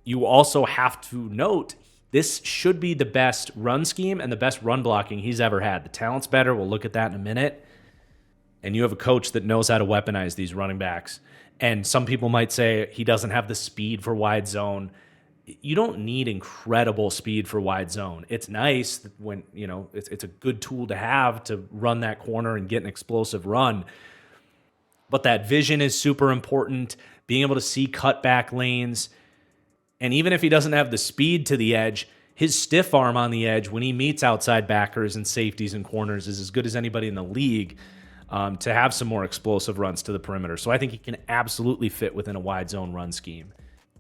You also have to note this should be the best run scheme and the best run blocking he's ever had. The talent's better. We'll look at that in a minute. And you have a coach that knows how to weaponize these running backs. And some people might say he doesn't have the speed for wide zone. You don't need incredible speed for wide zone. It's nice when, it's a good tool to have to run that corner and get an explosive run. But that vision is super important, being able to see cutback lanes. And even if he doesn't have the speed to the edge, his stiff arm on the edge when he meets outside backers and safeties and corners is as good as anybody in the league to have some more explosive runs to the perimeter. So I think he can absolutely fit within a wide zone run scheme.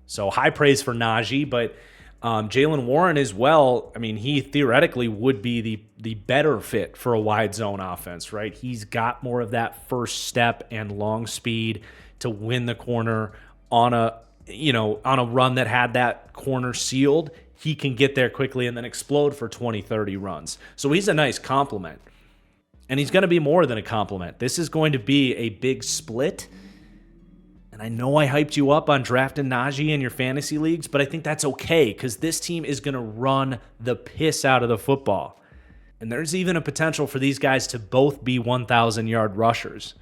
So high praise for Najee, but Jaylen Warren as well. I mean, he theoretically would be the better fit for a wide zone offense, right? He's got more of that first step and long speed to win the corner on a run that had that corner sealed. He can get there quickly and then explode for 20, 30 runs. So he's a nice complement. And he's going to be more than a compliment. This is going to be a big split. And I know I hyped you up on drafting Najee in your fantasy leagues, but I think that's okay because this team is going to run the piss out of the football. And there's even a potential for these guys to both be 1,000-yard rushers.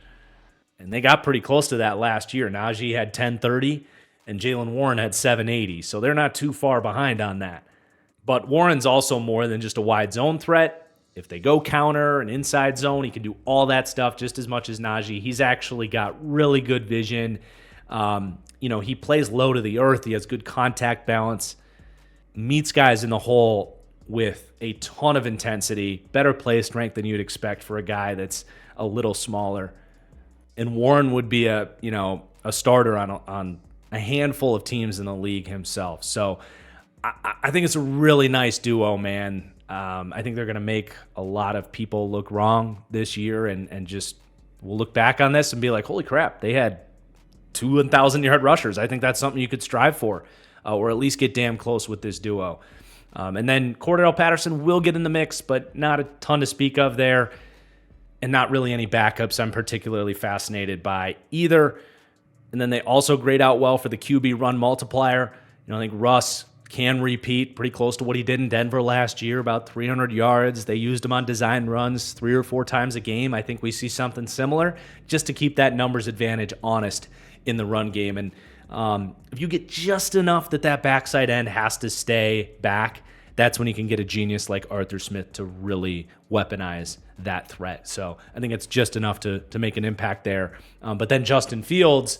And they got pretty close to that last year. Najee had 1030 and Jaylen Warren had 780. So they're not too far behind on that. But Warren's also more than just a wide zone threat. If they go counter, an inside zone, he can do all that stuff just as much as Najee. He's actually got really good vision. He plays low to the earth. He has good contact balance. Meets guys in the hole with a ton of intensity. Better play strength than you'd expect for a guy that's a little smaller. And Warren would be a starter on a handful of teams in the league himself. So I think it's a really nice duo, man. I think they're going to make a lot of people look wrong this year and just we'll look back on this and be like, holy crap, they had 2,000-yard rushers. I think that's something you could strive for or at least get damn close with this duo. And then Cordell Patterson will get in the mix, but not a ton to speak of there and not really any backups I'm particularly fascinated by either. And then they also grade out well for the QB run multiplier. I think Russ can repeat pretty close to what he did in Denver last year, about 300 yards. They used him on design runs 3 or 4 times a game. I think we see something similar just to keep that numbers advantage honest in the run game. And if you get just enough that backside end has to stay back, that's when you can get a genius like Arthur Smith to really weaponize that threat. So I think it's just enough to make an impact there. But then Justin Fields,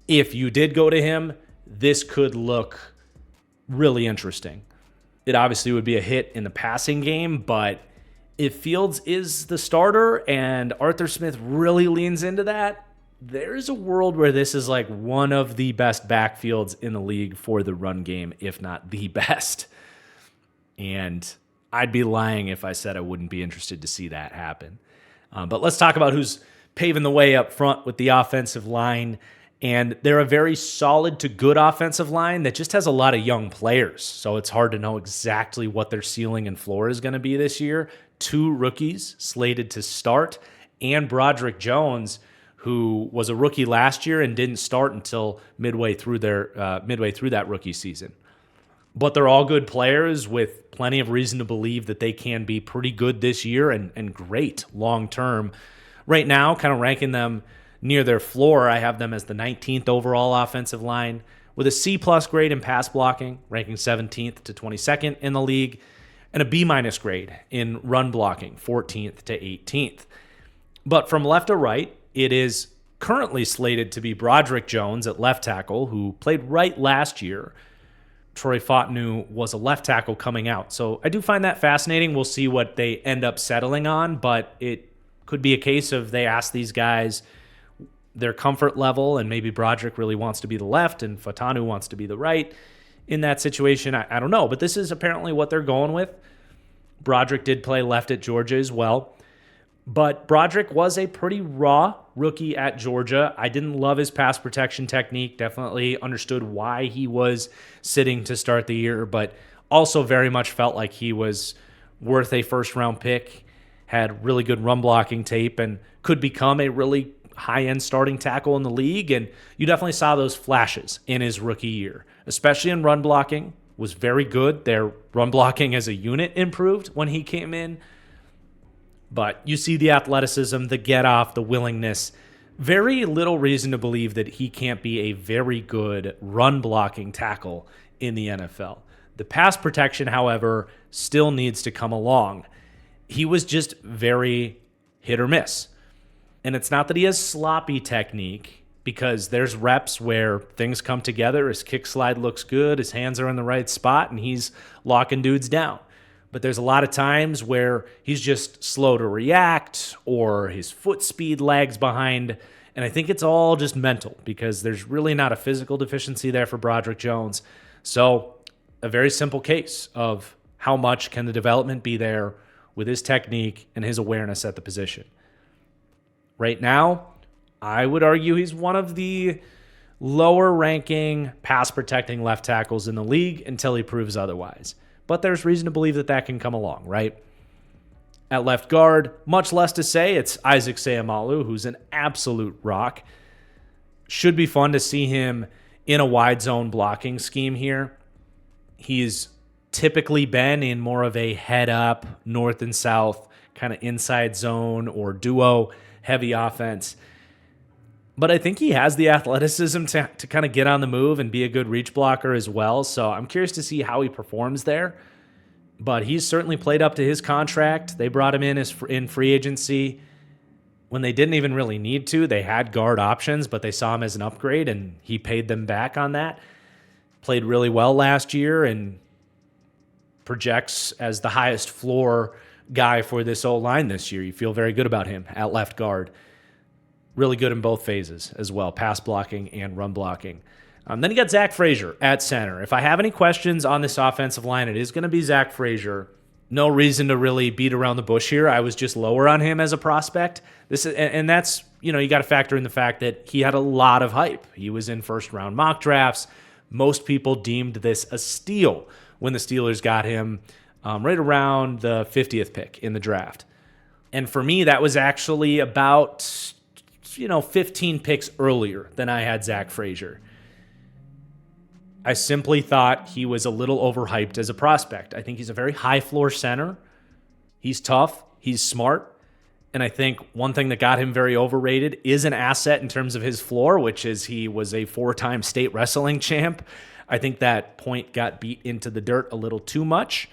if you did go to him, this could look really interesting. It obviously would be a hit in the passing game, but if Fields is the starter and Arthur Smith really leans into that, there's a world where this is like one of the best backfields in the league for the run game, if not the best. And I'd be lying if I said I wouldn't be interested to see that happen. But let's talk about who's paving the way up front with the offensive line. And they're a very solid to good offensive line that just has a lot of young players. So it's hard to know exactly what their ceiling and floor is going to be this year. 2 rookies slated to start, and Broderick Jones, who was a rookie last year and didn't start until midway through that rookie season. But they're all good players with plenty of reason to believe that they can be pretty good this year and great long term. Right now, kind of ranking them near their floor, I have them as the 19th overall offensive line with a C-plus grade in pass blocking, ranking 17th to 22nd in the league, and a B- grade in run blocking, 14th to 18th. But from left to right, it is currently slated to be Broderick Jones at left tackle, who played right last year. Troy Fautanu was a left tackle coming out. So I do find that fascinating. We'll see what they end up settling on, but it could be a case of they ask these guys their comfort level, and maybe Broderick really wants to be the left and Fautanu wants to be the right. In that situation, I don't know, but this is apparently what they're going with. Broderick did play left at Georgia as well, but Broderick was a pretty raw rookie at Georgia. I didn't love his pass protection technique, definitely understood why he was sitting to start the year, but also very much felt like he was worth a first-round pick, had really good run blocking tape, and could become a really high-end starting tackle in the league, and you definitely saw those flashes in his rookie year, especially in run blocking. Was very good. Their run blocking as a unit improved when he came in. But you see the athleticism, the get-off, the willingness. Very little reason to believe that he can't be a very good run-blocking tackle in the NFL. The pass protection, however, still needs to come along. He was just very hit or miss. And it's not that he has sloppy technique, because there's reps where things come together. His kick slide looks good, his hands are in the right spot, and he's locking dudes down. But there's a lot of times where he's just slow to react, or his foot speed lags behind. And I think it's all just mental, because there's really not a physical deficiency there for Broderick Jones. So a very simple case of how much can the development be there with his technique and his awareness at the position. Right now, I would argue he's one of the lower ranking pass protecting left tackles in the league until he proves otherwise. But there's reason to believe that that can come along, right? At left guard, much less to say. It's Isaac Seumalo, who's an absolute rock. Should be fun to see him in a wide zone blocking scheme here. He's typically been in more of a head up, north and south, kind of inside zone or duo heavy offense. But I think he has the athleticism to kind of get on the move and be a good reach blocker as well. So I'm curious to see how he performs there. But he's certainly played up to his contract. They brought him in in free agency when they didn't even really need to. They had guard options, but they saw him as an upgrade, and he paid them back on that. Played really well last year and projects as the highest floor guy for this O-line this year. You feel very good about him at left guard. Really good in both phases as well, pass blocking and run blocking. Then you got Zach Frazier at center. If I have any questions on this offensive line, it is going to be Zach Frazier. No reason to really beat around the bush here. I was just lower on him as a prospect. And that's, you got to factor in the fact that he had a lot of hype. He was in first-round mock drafts. Most people deemed this a steal when the Steelers got him right around the 50th pick in the draft. And for me, that was actually about 15 picks earlier than I had Zach Frazier. I simply thought he was a little overhyped as a prospect. I think he's a very high floor center. He's tough. He's smart. And I think one thing that got him very overrated is an asset in terms of his floor, which is he was a 4-time state wrestling champ. I think that point got beat into the dirt a little too much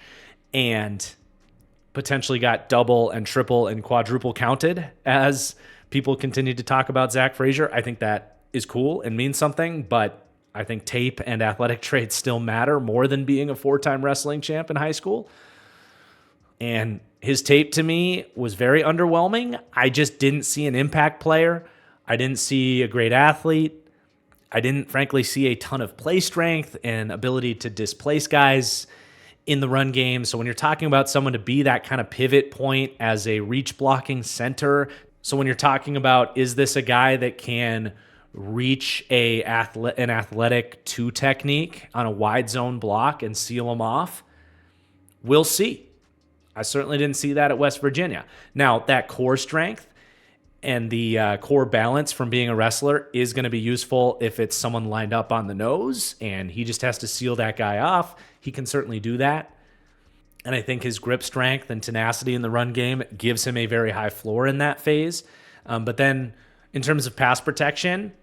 and potentially got double and triple and quadruple counted as people continued to talk about Zach Frazier. I think that is cool and means something, but I think tape and athletic traits still matter more than being a 4-time wrestling champ in high school. And his tape to me was very underwhelming. I just didn't see an impact player. I didn't see a great athlete. I didn't, frankly, see a ton of play strength and ability to displace guys in the run game. So when you're talking about someone to be that kind of pivot point as a reach blocking center, so when you're talking about, is this a guy that can reach an athletic 2 technique on a wide zone block and seal them off? We'll see. I certainly didn't see that at West Virginia. Now, that core strength and the core balance from being a wrestler is going to be useful if it's someone lined up on the nose and he just has to seal that guy off. He can certainly do that. And I think his grip strength and tenacity in the run game gives him a very high floor in that phase. But then in terms of pass protection,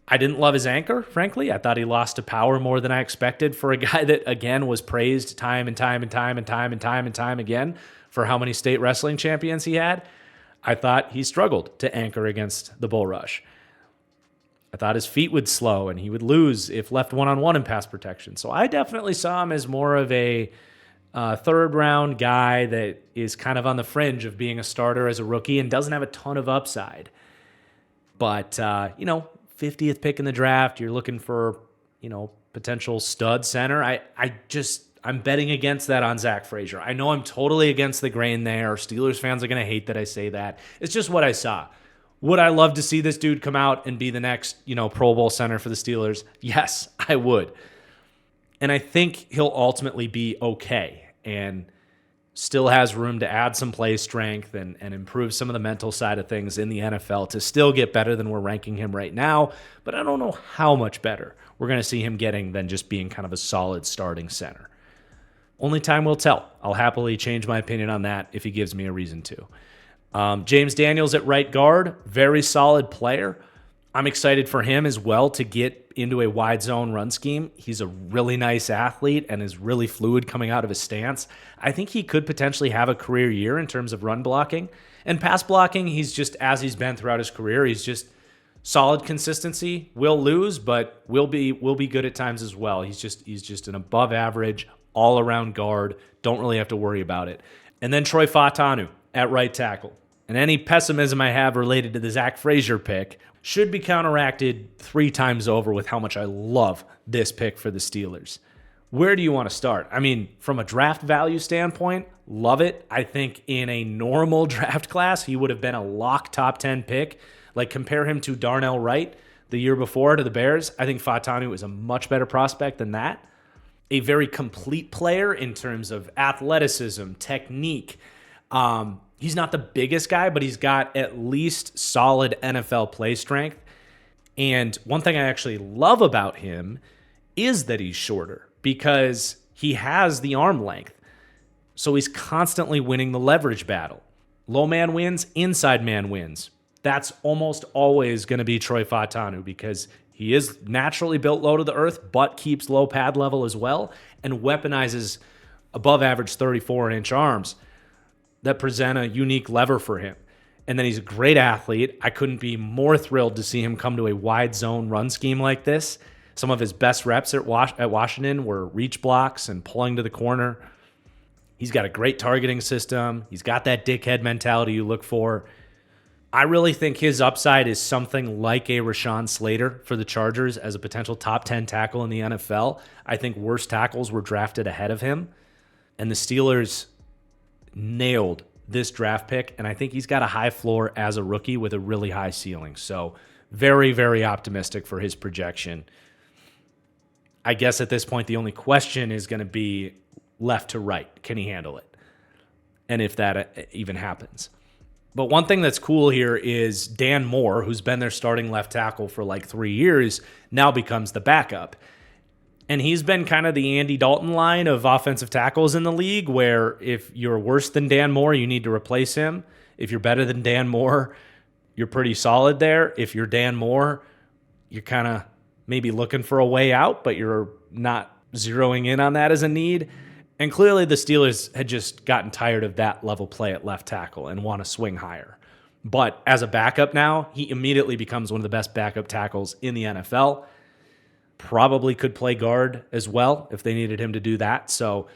I didn't love his anchor, frankly. I thought he lost to power more than I expected for a guy that, again, was praised time and time again for how many state wrestling champions he had. I thought he struggled to anchor against the bull rush. I thought his feet would slow and he would lose if left one-on-one in pass protection. So I definitely saw him as more of a third-round guy that is kind of on the fringe of being a starter as a rookie and doesn't have a ton of upside. But, 50th pick in the draft, you're looking for, potential stud center. I'm betting against that on Zach Frazier. I know I'm totally against the grain there. Steelers fans are going to hate that I say that. It's just what I saw. Would I love to see this dude come out and be the next, Pro Bowl center for the Steelers? Yes, I would. And I think he'll ultimately be okay and still has room to add some play strength and improve some of the mental side of things in the NFL to still get better than we're ranking him right now. But I don't know how much better we're going to see him getting than just being kind of a solid starting center. Only time will tell. I'll happily change my opinion on that if he gives me a reason to. James Daniels at right guard, very solid player. I'm excited for him as well to get into a wide zone run scheme. He's a really nice athlete and is really fluid coming out of his stance. I think he could potentially have a career year in terms of run blocking. And pass blocking, he's just, as he's been throughout his career, he's just solid consistency. Will lose, but will be good at times as well. He's just an above average, all-around guard. Don't really have to worry about it. And then Troy Fautanu at right tackle. And any pessimism I have related to the Zach Frazier pick should be counteracted 3 times over with how much I love this pick for the Steelers. Where do you want to start? I mean, from a draft value standpoint, love it. I think in a normal draft class, he would have been a lock top 10 pick. Like, compare him to Darnell Wright the year before to the Bears. I think Fautanu is a much better prospect than that. A very complete player in terms of athleticism, technique. He's not the biggest guy, but he's got at least solid NFL play strength. And one thing I actually love about him is that he's shorter because he has the arm length. So he's constantly winning the leverage battle. Low man wins, inside man wins. That's almost always going to be Troy Fautanu because he is naturally built low to the earth, but keeps low pad level as well and weaponizes above average 34-inch arms that present a unique lever for him. And then he's a great athlete. I couldn't be more thrilled to see him come to a wide zone run scheme like this. Some of his best reps at Washington were reach blocks and pulling to the corner. He's got a great targeting system. He's got that dickhead mentality you look for. I really think his upside is something like a Rashawn Slater for the Chargers as a potential top 10 tackle in the NFL. I think worse tackles were drafted ahead of him. And the Steelers nailed this draft pick, and I think he's got a high floor as a rookie with a really high ceiling. So very, very optimistic for his projection. I guess at this point, the only question is going to be left to right. Can he handle it? And if that even happens. But one thing that's cool here is Dan Moore, who's been their starting left tackle for like 3 years, now becomes the backup. And he's been kind of the Andy Dalton line of offensive tackles in the league, where if you're worse than Dan Moore, you need to replace him. If you're better than Dan Moore, you're pretty solid there. If you're Dan Moore, you're kind of maybe looking for a way out, but you're not zeroing in on that as a need. And clearly the Steelers had just gotten tired of that level play at left tackle and want to swing higher. But as a backup now, he immediately becomes one of the best backup tackles in the NFL. Probably could play guard as well if they needed him to do that. So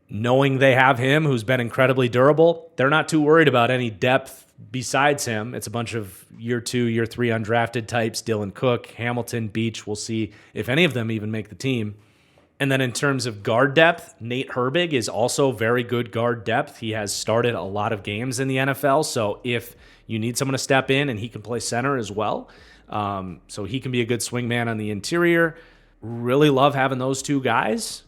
knowing they have him, who's been incredibly durable, they're not too worried about any depth besides him. It's a bunch of year 2, year 3 undrafted types, Dylan Cook, Hamilton, Beach. We'll see if any of them even make the team. And then in terms of guard depth, Nate Herbig is also very good guard depth. He has started a lot of games in the NFL. So if you need someone to step in, and he can play center as well, so he can be a good swing man on the interior. Really love having those two guys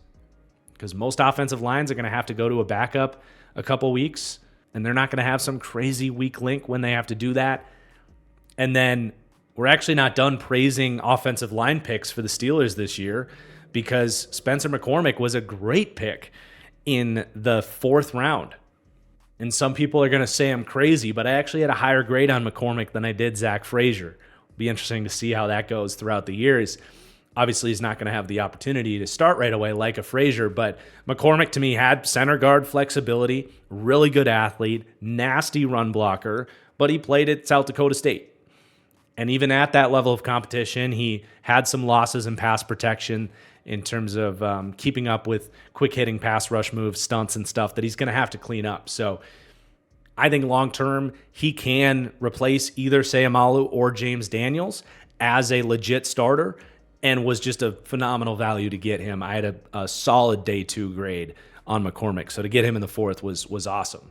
because most offensive lines are going to have to go to a backup a couple weeks, and they're not going to have some crazy weak link when they have to do that. And then we're actually not done praising offensive line picks for the Steelers this year because Spencer McCormick was a great pick in the 4th round. And some people are going to say I'm crazy, but I actually had a higher grade on McCormick than I did Zach Frazier. Be interesting to see how that goes throughout the years. Obviously, he's not going to have the opportunity to start right away like a Frazier, but McCormick to me had center guard flexibility, really good athlete, nasty run blocker, but he played at South Dakota State. And even at that level of competition, he had some losses in pass protection in terms of keeping up with quick hitting pass rush moves, stunts, and stuff that he's going to have to clean up. So I think long term, he can replace either Sayamalu or James Daniels as a legit starter, and was just a phenomenal value to get him. I had a solid day 2 grade on McCormick. So to get him in the 4th was awesome.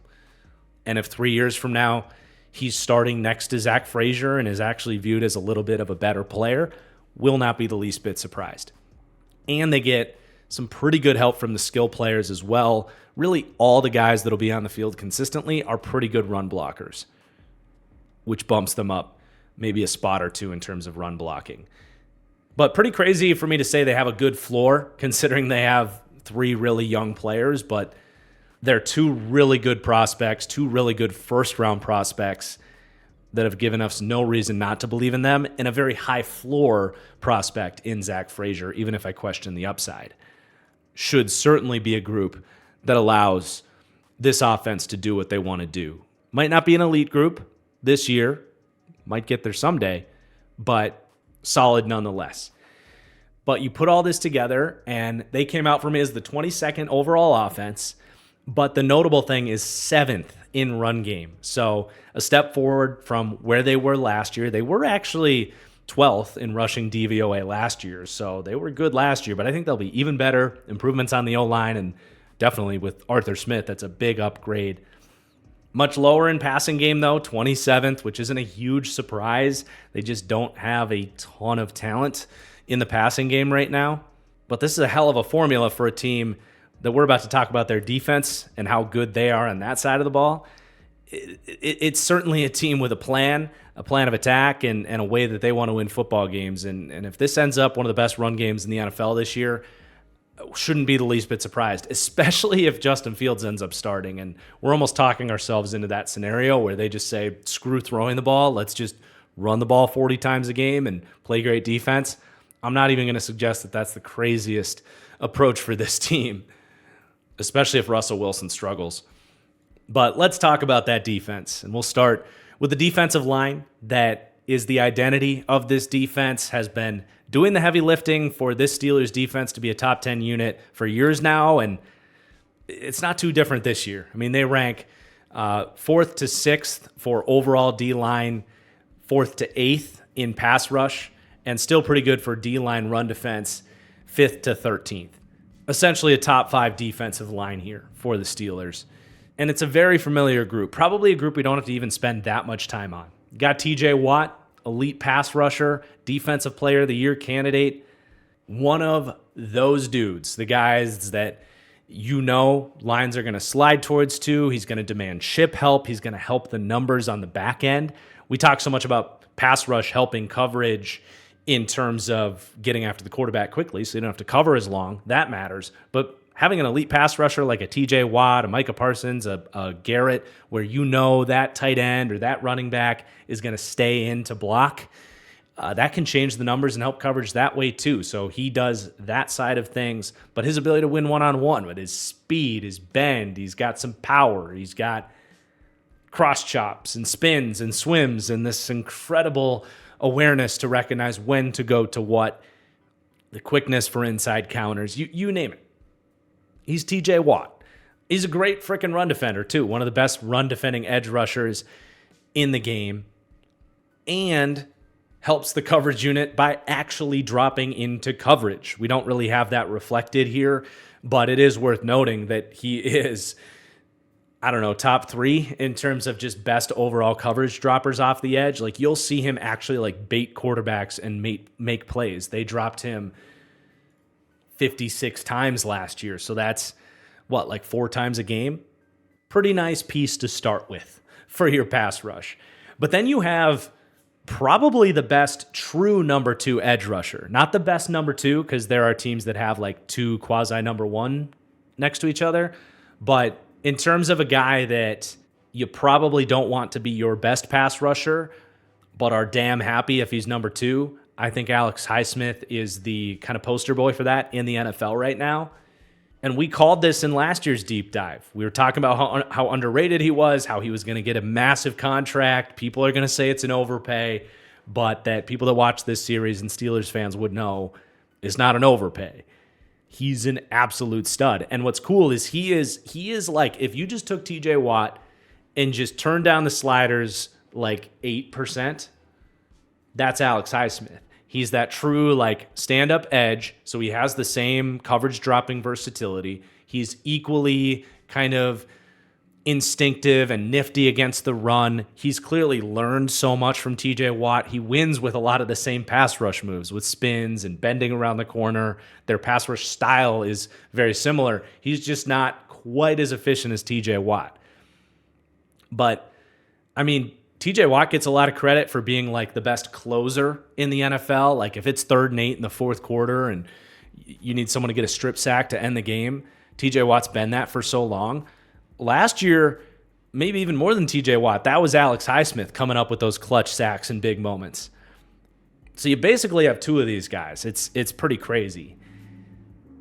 And if 3 years from now, he's starting next to Zach Frazier and is actually viewed as a little bit of a better player, will not be the least bit surprised. And they get some pretty good help from the skill players as well. Really, all the guys that'll be on the field consistently are pretty good run blockers, which bumps them up maybe a spot or 2 in terms of run blocking. But pretty crazy for me to say they have a good floor, considering they have 3 really young players, but they're 2 really good prospects, 2 really good first-round prospects that have given us no reason not to believe in them, and a very high floor prospect in Zach Frazier, even if I question the upside. Should certainly be a group that allows this offense to do what they want to do. Might not be an elite group this year, might get there someday, but solid nonetheless. But you put all this together, and they came out for me as the 22nd overall offense, but the notable thing is 7th in run game. So a step forward from where they were last year. They were actually 12th in rushing DVOA last year, so they were good last year, but I think they'll be even better. Improvements on the O-line, and definitely with Arthur Smith, that's a big upgrade. Much lower in passing game, though, 27th, which isn't a huge surprise. They just don't have a ton of talent in the passing game right now. But this is a hell of a formula for a team that we're about to talk about their defense and how good they are on that side of the ball. It's certainly a team with a plan of attack, and a way that they want to win football games. And if this ends up one of the best run games in the NFL this year, shouldn't be the least bit surprised, especially if Justin Fields ends up starting. And we're almost talking ourselves into that scenario where they just say, screw throwing the ball, let's just run the ball 40 times a game and play great defense. I'm not even going to suggest that that's the craziest approach for this team, especially if Russell Wilson struggles. But let's talk about that defense, and we'll start with the defensive line that is the identity of this defense, has been doing the heavy lifting for this Steelers defense to be a top 10 unit for years now, and it's not too different this year. I mean, they rank 4th to 6th for overall D-line, 4th to 8th in pass rush, and still pretty good for D-line run defense, 5th to 13th. Essentially a top 5 defensive line here for the Steelers. And it's a very familiar group, probably a group we don't have to even spend that much time on. Got TJ Watt, elite pass rusher, defensive player of the year candidate. One of those dudes, the guys that lines are going to slide towards to. He's going to demand ship help. He's going to help the numbers on the back end. We talk so much about pass rush helping coverage in terms of getting after the quarterback quickly, so you don't have to cover as long. That matters. But having an elite pass rusher like a TJ Watt, a Micah Parsons, a Garrett, where that tight end or that running back is going to stay in to block, that can change the numbers and help coverage that way too. So he does that side of things, but his ability to win one-on-one with his speed, his bend, he's got some power, he's got cross chops and spins and swims and this incredible awareness to recognize when to go to what, the quickness for inside counters, you name it. He's TJ Watt. He's a great freaking run defender, too. One of the best run defending edge rushers in the game. And helps the coverage unit by actually dropping into coverage. We don't really have that reflected here, but it is worth noting that he is, top 3 in terms of just best overall coverage droppers off the edge. Like, you'll see him actually bait quarterbacks and make plays. They dropped him 56 times last year. So that's 4 times a game? Pretty nice piece to start with for your pass rush. But then you have probably the best true number 2 edge rusher. Not the best number 2, because there are teams that have 2 quasi number 1 next to each other. But in terms of a guy that you probably don't want to be your best pass rusher, but are damn happy if he's number 2, I think Alex Highsmith is the kind of poster boy for that in the NFL right now. And we called this in last year's deep dive. We were talking about how underrated he was, how he was going to get a massive contract. People are going to say it's an overpay. but that people that watch this series and Steelers fans would know is not an overpay. He's an absolute stud. And what's cool is he is like, if you just took TJ Watt and just turned down the sliders like 8%, that's Alex Highsmith. He's that true like stand-up edge, so he has the same coverage dropping versatility. He's equally kind of instinctive and nifty against the run. He's clearly learned so much from TJ Watt. He wins with a lot of the same pass rush moves with spins and bending around the corner. Their pass rush style is very similar. He's just not quite as efficient as TJ Watt. But, I mean, TJ Watt gets a lot of credit for being like the best closer in the NFL. Like if it's 3rd and 8 in the fourth quarter and you need someone to get a strip sack to end the game, TJ Watt's been that for so long. Last year, maybe even more than TJ Watt, that was Alex Highsmith coming up with those clutch sacks in big moments. So you basically have two of these guys. It's pretty crazy.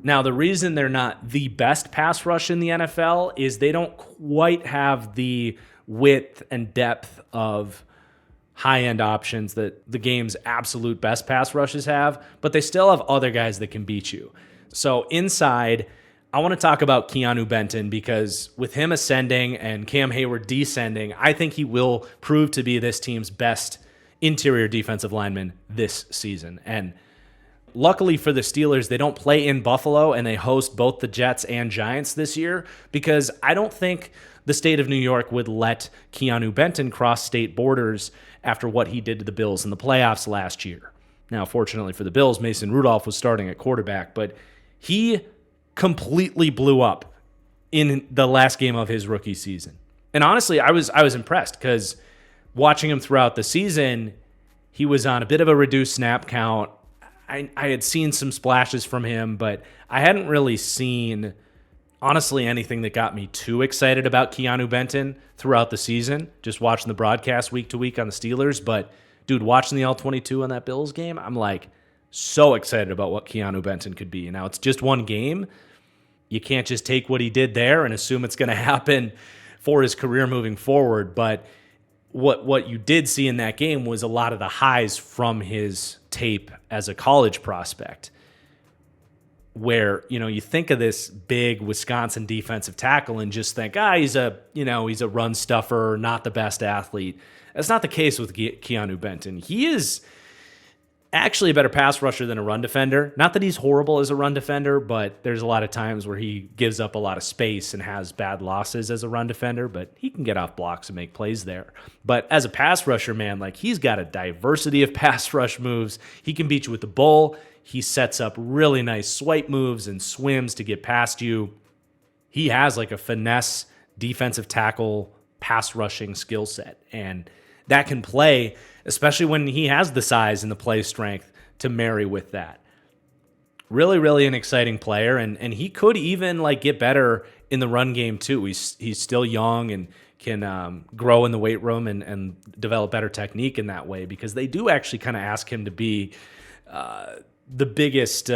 Now, the reason they're not the best pass rush in the NFL is they don't quite have the width and depth of high-end options that the game's absolute best pass rushes have, but they still have other guys that can beat you. So inside, I want to talk about Keanu Benton because with him ascending and Cam Hayward descending, I think he will prove to be this team's best interior defensive lineman this season. And luckily for the Steelers, they don't play in Buffalo and they host both the Jets and Giants this year because I don't think the state of New York would let Keanu Benton cross state borders after what he did to the Bills in the playoffs last year. Now, fortunately for the Bills, Mason Rudolph was starting at quarterback, but he completely blew up in the last game of his rookie season. And honestly, I was impressed because watching him throughout the season, he was on a bit of a reduced snap count. I had seen some splashes from him, but I hadn't really seen, honestly, anything that got me too excited about Keanu Benton throughout the season, just watching the broadcast week to week on the Steelers. But, dude, watching the All-22 on that Bills game, I'm like so excited about what Keanu Benton could be. Now, it's just one game. You can't just take what he did there and assume it's going to happen for his career moving forward. But what you did see in that game was a lot of the highs from his tape as a college prospect, where, you know, you think of this big Wisconsin defensive tackle and just think, he's a run stuffer, not the best athlete. That's not the case with Keanu Benton. He is actually a better pass rusher than a run defender. Not that he's horrible as a run defender, but there's a lot of times where he gives up a lot of space and has bad losses as a run defender, but he can get off blocks and make plays there. But as a pass rusher, man, like he's got a diversity of pass rush moves. He can beat you with the bull. He sets up really nice swipe moves and swims to get past you. He has like a finesse defensive tackle pass rushing skill set, and that can play, especially when he has the size and the play strength to marry with that. Really, really an exciting player, and he could even like get better in the run game too. He's still young and can grow in the weight room and develop better technique in that way, because they do actually kind of ask him to be the biggest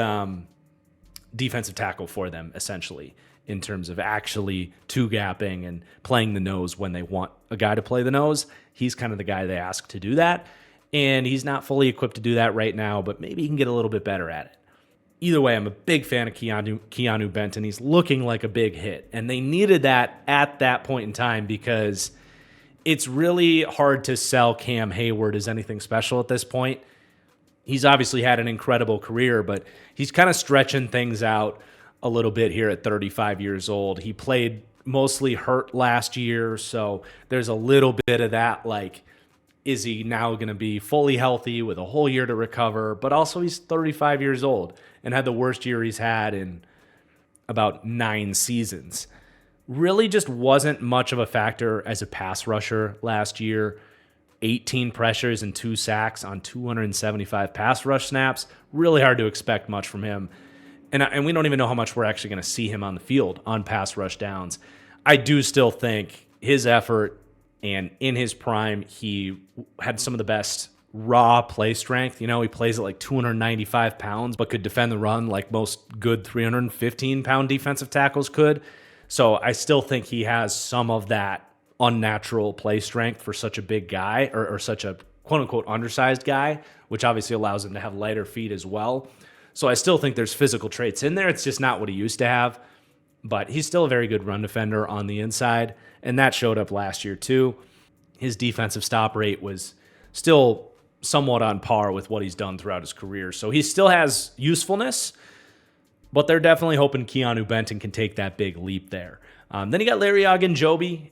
defensive tackle for them, essentially, in terms of actually two-gapping and playing the nose when they want a guy to play the nose. He's kind of the guy they ask to do that, and he's not fully equipped to do that right now, but maybe he can get a little bit better at it. Either way, I'm a big fan of Keanu Benton. He's looking like a big hit, and they needed that at that point in time because it's really hard to sell Cam Hayward as anything special at this point. He's obviously had an incredible career, but he's kind of stretching things out a little bit here at 35 years old. He played mostly hurt last year, so there's a little bit of that, like, is he now going to be fully healthy with a whole year to recover? But also he's 35 years old and had the worst year he's had in about 9 seasons. Really just wasn't much of a factor as a pass rusher last year. 18 pressures and 2 sacks on 275 pass rush snaps. Really hard to expect much from him. And we don't even know how much we're actually going to see him on the field on pass rush downs. I do still think his effort, and in his prime, he had some of the best raw play strength. You know, he plays at like 295 pounds, but could defend the run like most good 315-pound defensive tackles could. So I still think he has some of that unnatural play strength for such a big guy, or such a quote-unquote undersized guy, which obviously allows him to have lighter feet as well. So I still think there's physical traits in there. It's just not what he used to have. But he's still a very good run defender on the inside, and that showed up last year too. His defensive stop rate was still somewhat on par with what he's done throughout his career. So he still has usefulness, but they're definitely hoping Keanu Benton can take that big leap there. Then you got Larry Ogunjobi.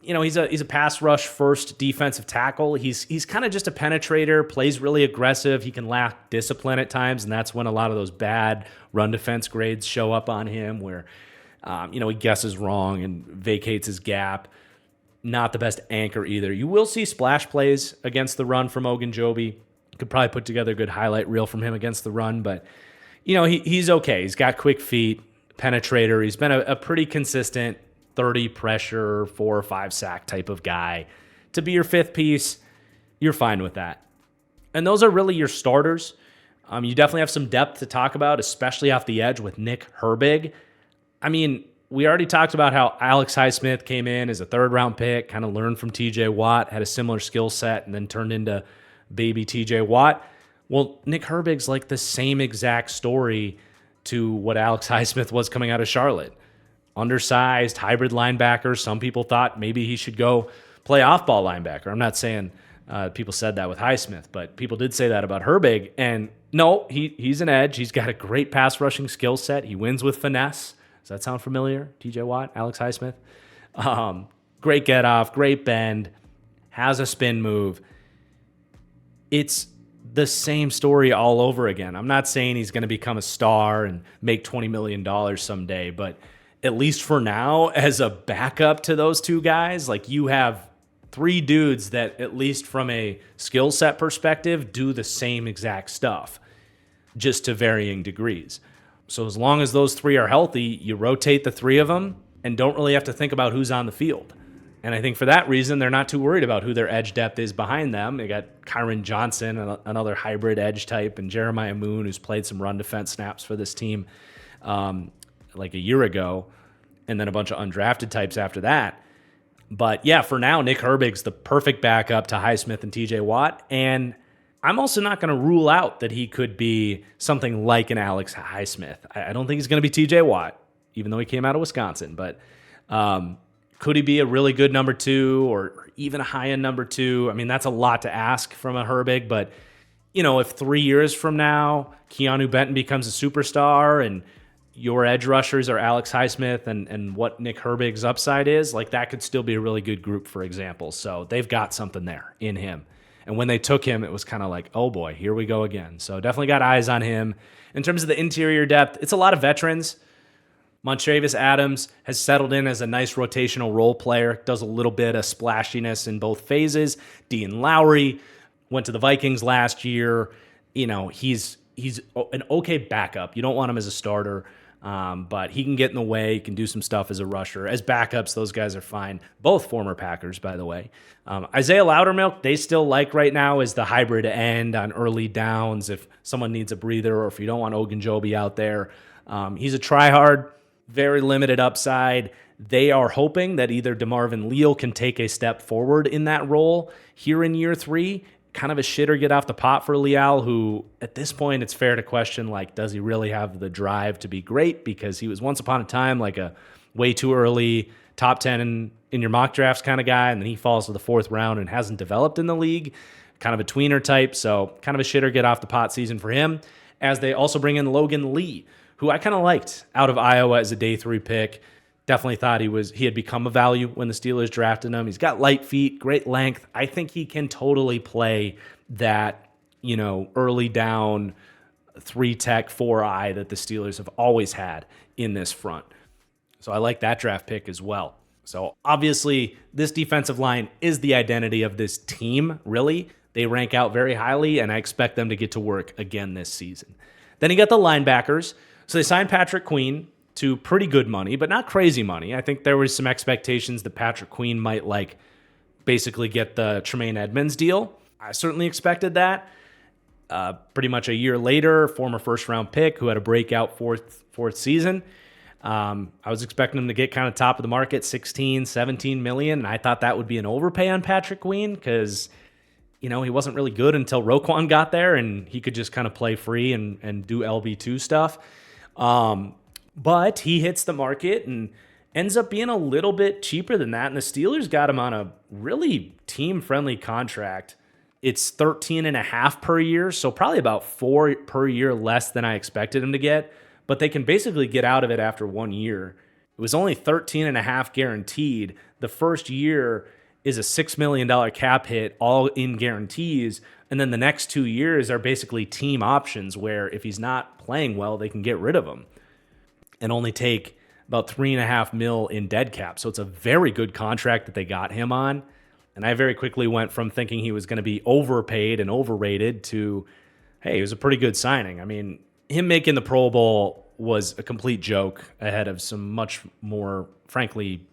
He's a pass rush first defensive tackle. He's kind of just a penetrator, plays really aggressive. He can lack discipline at times, and that's when a lot of those bad run defense grades show up on him, where he guesses wrong and vacates his gap. Not the best anchor either. You will see splash plays against the run from Ogunjobi. Could probably put together a good highlight reel from him against the run, but he's okay. He's got quick feet, penetrator. He's been a pretty consistent 30 pressure, 4 or 5 sack type of guy. To be your fifth piece, you're fine with that. And those are really your starters. You definitely have some depth to talk about, especially off the edge with Nick Herbig. I mean, we already talked about how Alex Highsmith came in as a third-round pick, kind of learned from TJ Watt, had a similar skill set, and then turned into baby TJ Watt. Well, Nick Herbig's like the same exact story to what Alex Highsmith was coming out of Charlotte. Undersized, hybrid linebacker. Some people thought maybe he should go play off-ball linebacker. I'm not saying people said that with Highsmith, but people did say that about Herbig. And no, he's an edge. He's got a great pass-rushing skill set. He wins with finesse. Does that sound familiar? TJ Watt, Alex Highsmith. Great get off, great bend, has a spin move. It's the same story all over again. I'm not saying he's going to become a star and make $20 million someday, but at least for now, as a backup to those two guys, like you have 3 dudes that, at least from a skill set perspective, do the same exact stuff, just to varying degrees. So as long as those 3 are healthy, you rotate the 3 of them and don't really have to think about who's on the field. And I think for that reason, they're not too worried about who their edge depth is behind them. They got Kyron Johnson, another hybrid edge type, and Jeremiah Moon, who's played some run defense snaps for this team like a year ago, and then a bunch of undrafted types after that. But yeah, for now, Nick Herbig's the perfect backup to Highsmith and TJ Watt. And I'm also not going to rule out that he could be something like an Alex Highsmith. I don't think he's going to be TJ Watt, even though he came out of Wisconsin. But could he be a really good number 2 or even a high-end number 2? I mean, that's a lot to ask from a Herbig. But, if 3 years from now, Keanu Benton becomes a superstar and your edge rushers are Alex Highsmith and what Nick Herbig's upside is, like that could still be a really good group, for example. So they've got something there in him. And when they took him, it was kind of like, oh boy, here we go again. So definitely got eyes on him. In terms of the interior depth, it's a lot of veterans. Montravius Adams has settled in as a nice rotational role player, does a little bit of splashiness in both phases. Dean Lowry went to the Vikings last year. He's an okay backup. You don't want him as a starter, but he can get in the way. He can do some stuff as a rusher. As backups, those guys are fine. Both former Packers, by the way. Isaiah Loudermilk, they still like right now as the hybrid end on early downs if someone needs a breather or if you don't want Ogunjobi out there. He's a tryhard, very limited upside. They are hoping that either DeMarvin Leal can take a step forward in that role here in year 3. Kind of a shitter get off the pot for Leal, who at this point it's fair to question, like, does he really have the drive to be great? Because he was once upon a time like a way too early top 10 in your mock drafts kind of guy, and then he falls to the 4th round and hasn't developed in the league. Kind of a tweener type, so kind of a shitter get off the pot season for him. As they also bring in Logan Lee, who I kind of liked out of Iowa as a day 3 pick. Definitely thought he had become a value when the Steelers drafted him. He's got light feet, great length. I think he can totally play that, early down 3-tech 4-eye that the Steelers have always had in this front. So I like that draft pick as well. So obviously this defensive line is the identity of this team, really. They rank out very highly, and I expect them to get to work again this season. Then you got the linebackers. So they signed Patrick Queen to pretty good money, but not crazy money. I think there was some expectations that Patrick Queen might basically get the Tremaine Edmonds deal. I certainly expected that. Pretty much a year later, former first-round pick who had a breakout fourth season. I was expecting him to get kind of top of the market, 16, 17 million, and I thought that would be an overpay on Patrick Queen because he wasn't really good until Roquan got there, and he could just kind of play free and do LB2 stuff. But he hits the market and ends up being a little bit cheaper than that. And the Steelers got him on a really team-friendly contract. It's 13.5 per year, so probably about 4 per year less than I expected him to get. But they can basically get out of it after 1 year. It was only 13.5 guaranteed. The first year is a $6 million cap hit, all in guarantees. And then the next 2 years are basically team options where if he's not playing well, they can get rid of him and only take about $3.5 million in dead cap. So it's a very good contract that they got him on. And I very quickly went from thinking he was going to be overpaid and overrated to, hey, it was a pretty good signing. I mean, him making the Pro Bowl was a complete joke ahead of some much more, frankly,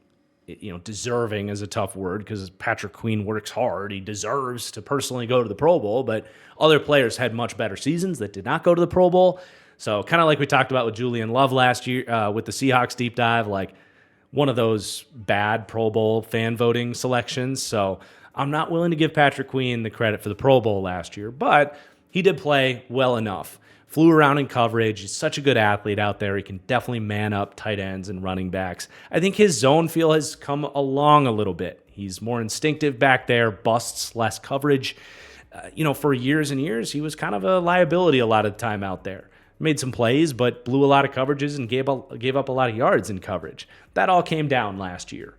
deserving is a tough word because Patrick Queen works hard. He deserves to personally go to the Pro Bowl, but other players had much better seasons that did not go to the Pro Bowl. So kind of like we talked about with Julian Love last year with the Seahawks deep dive, like one of those bad Pro Bowl fan voting selections. So I'm not willing to give Patrick Queen the credit for the Pro Bowl last year, but he did play well enough. Flew around in coverage. He's such a good athlete out there. He can definitely man up tight ends and running backs. I think his zone feel has come along a little bit. He's more instinctive back there, busts less coverage. For years and years, he was kind of a liability a lot of the time out there. Made some plays, but blew a lot of coverages and gave up a lot of yards in coverage. That all came down last year.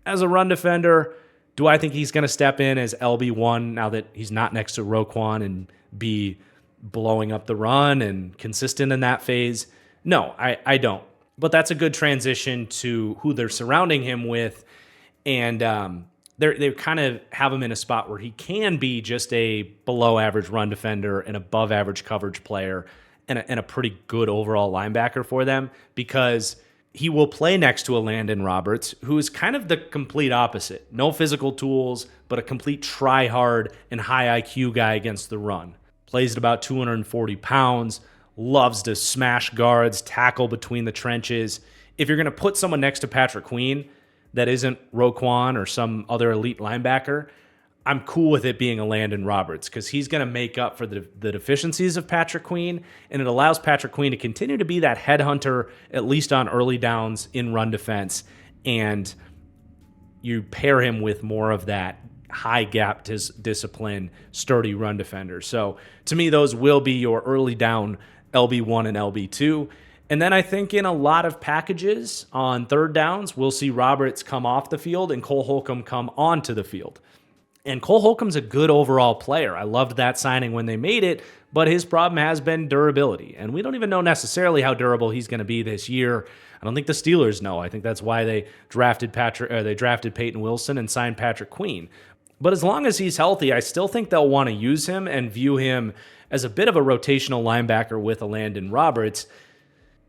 As a run defender, do I think he's going to step in as LB1 now that he's not next to Roquan and be blowing up the run and consistent in that phase? No, I don't. But that's a good transition to who they're surrounding him with. And they kind of have him in a spot where he can be just a below average run defender, an above average coverage player, and a pretty good overall linebacker for them, because he will play next to a Landon Roberts, who is kind of the complete opposite. No physical tools, but a complete try-hard and high IQ guy against the run. Plays at about 240 pounds, loves to smash guards, tackle between the trenches. If you're going to put someone next to Patrick Queen that isn't Roquan or some other elite linebacker, I'm cool with it being a Landon Roberts because he's going to make up for the deficiencies of Patrick Queen, and it allows Patrick Queen to continue to be that headhunter, at least on early downs in run defense, and you pair him with more of that high gap discipline, sturdy run defender. So to me, those will be your early down LB1 and LB2. And then I think in a lot of packages on third downs, we'll see Roberts come off the field and Cole Holcomb come onto the field. And Cole Holcomb's a good overall player. I loved that signing when they made it, but his problem has been durability. And we don't even know necessarily how durable he's going to be this year. I don't think the Steelers know. I think that's why they drafted Peyton Wilson and signed Patrick Queen. But as long as he's healthy, I still think they'll want to use him and view him as a bit of a rotational linebacker with a Landon Roberts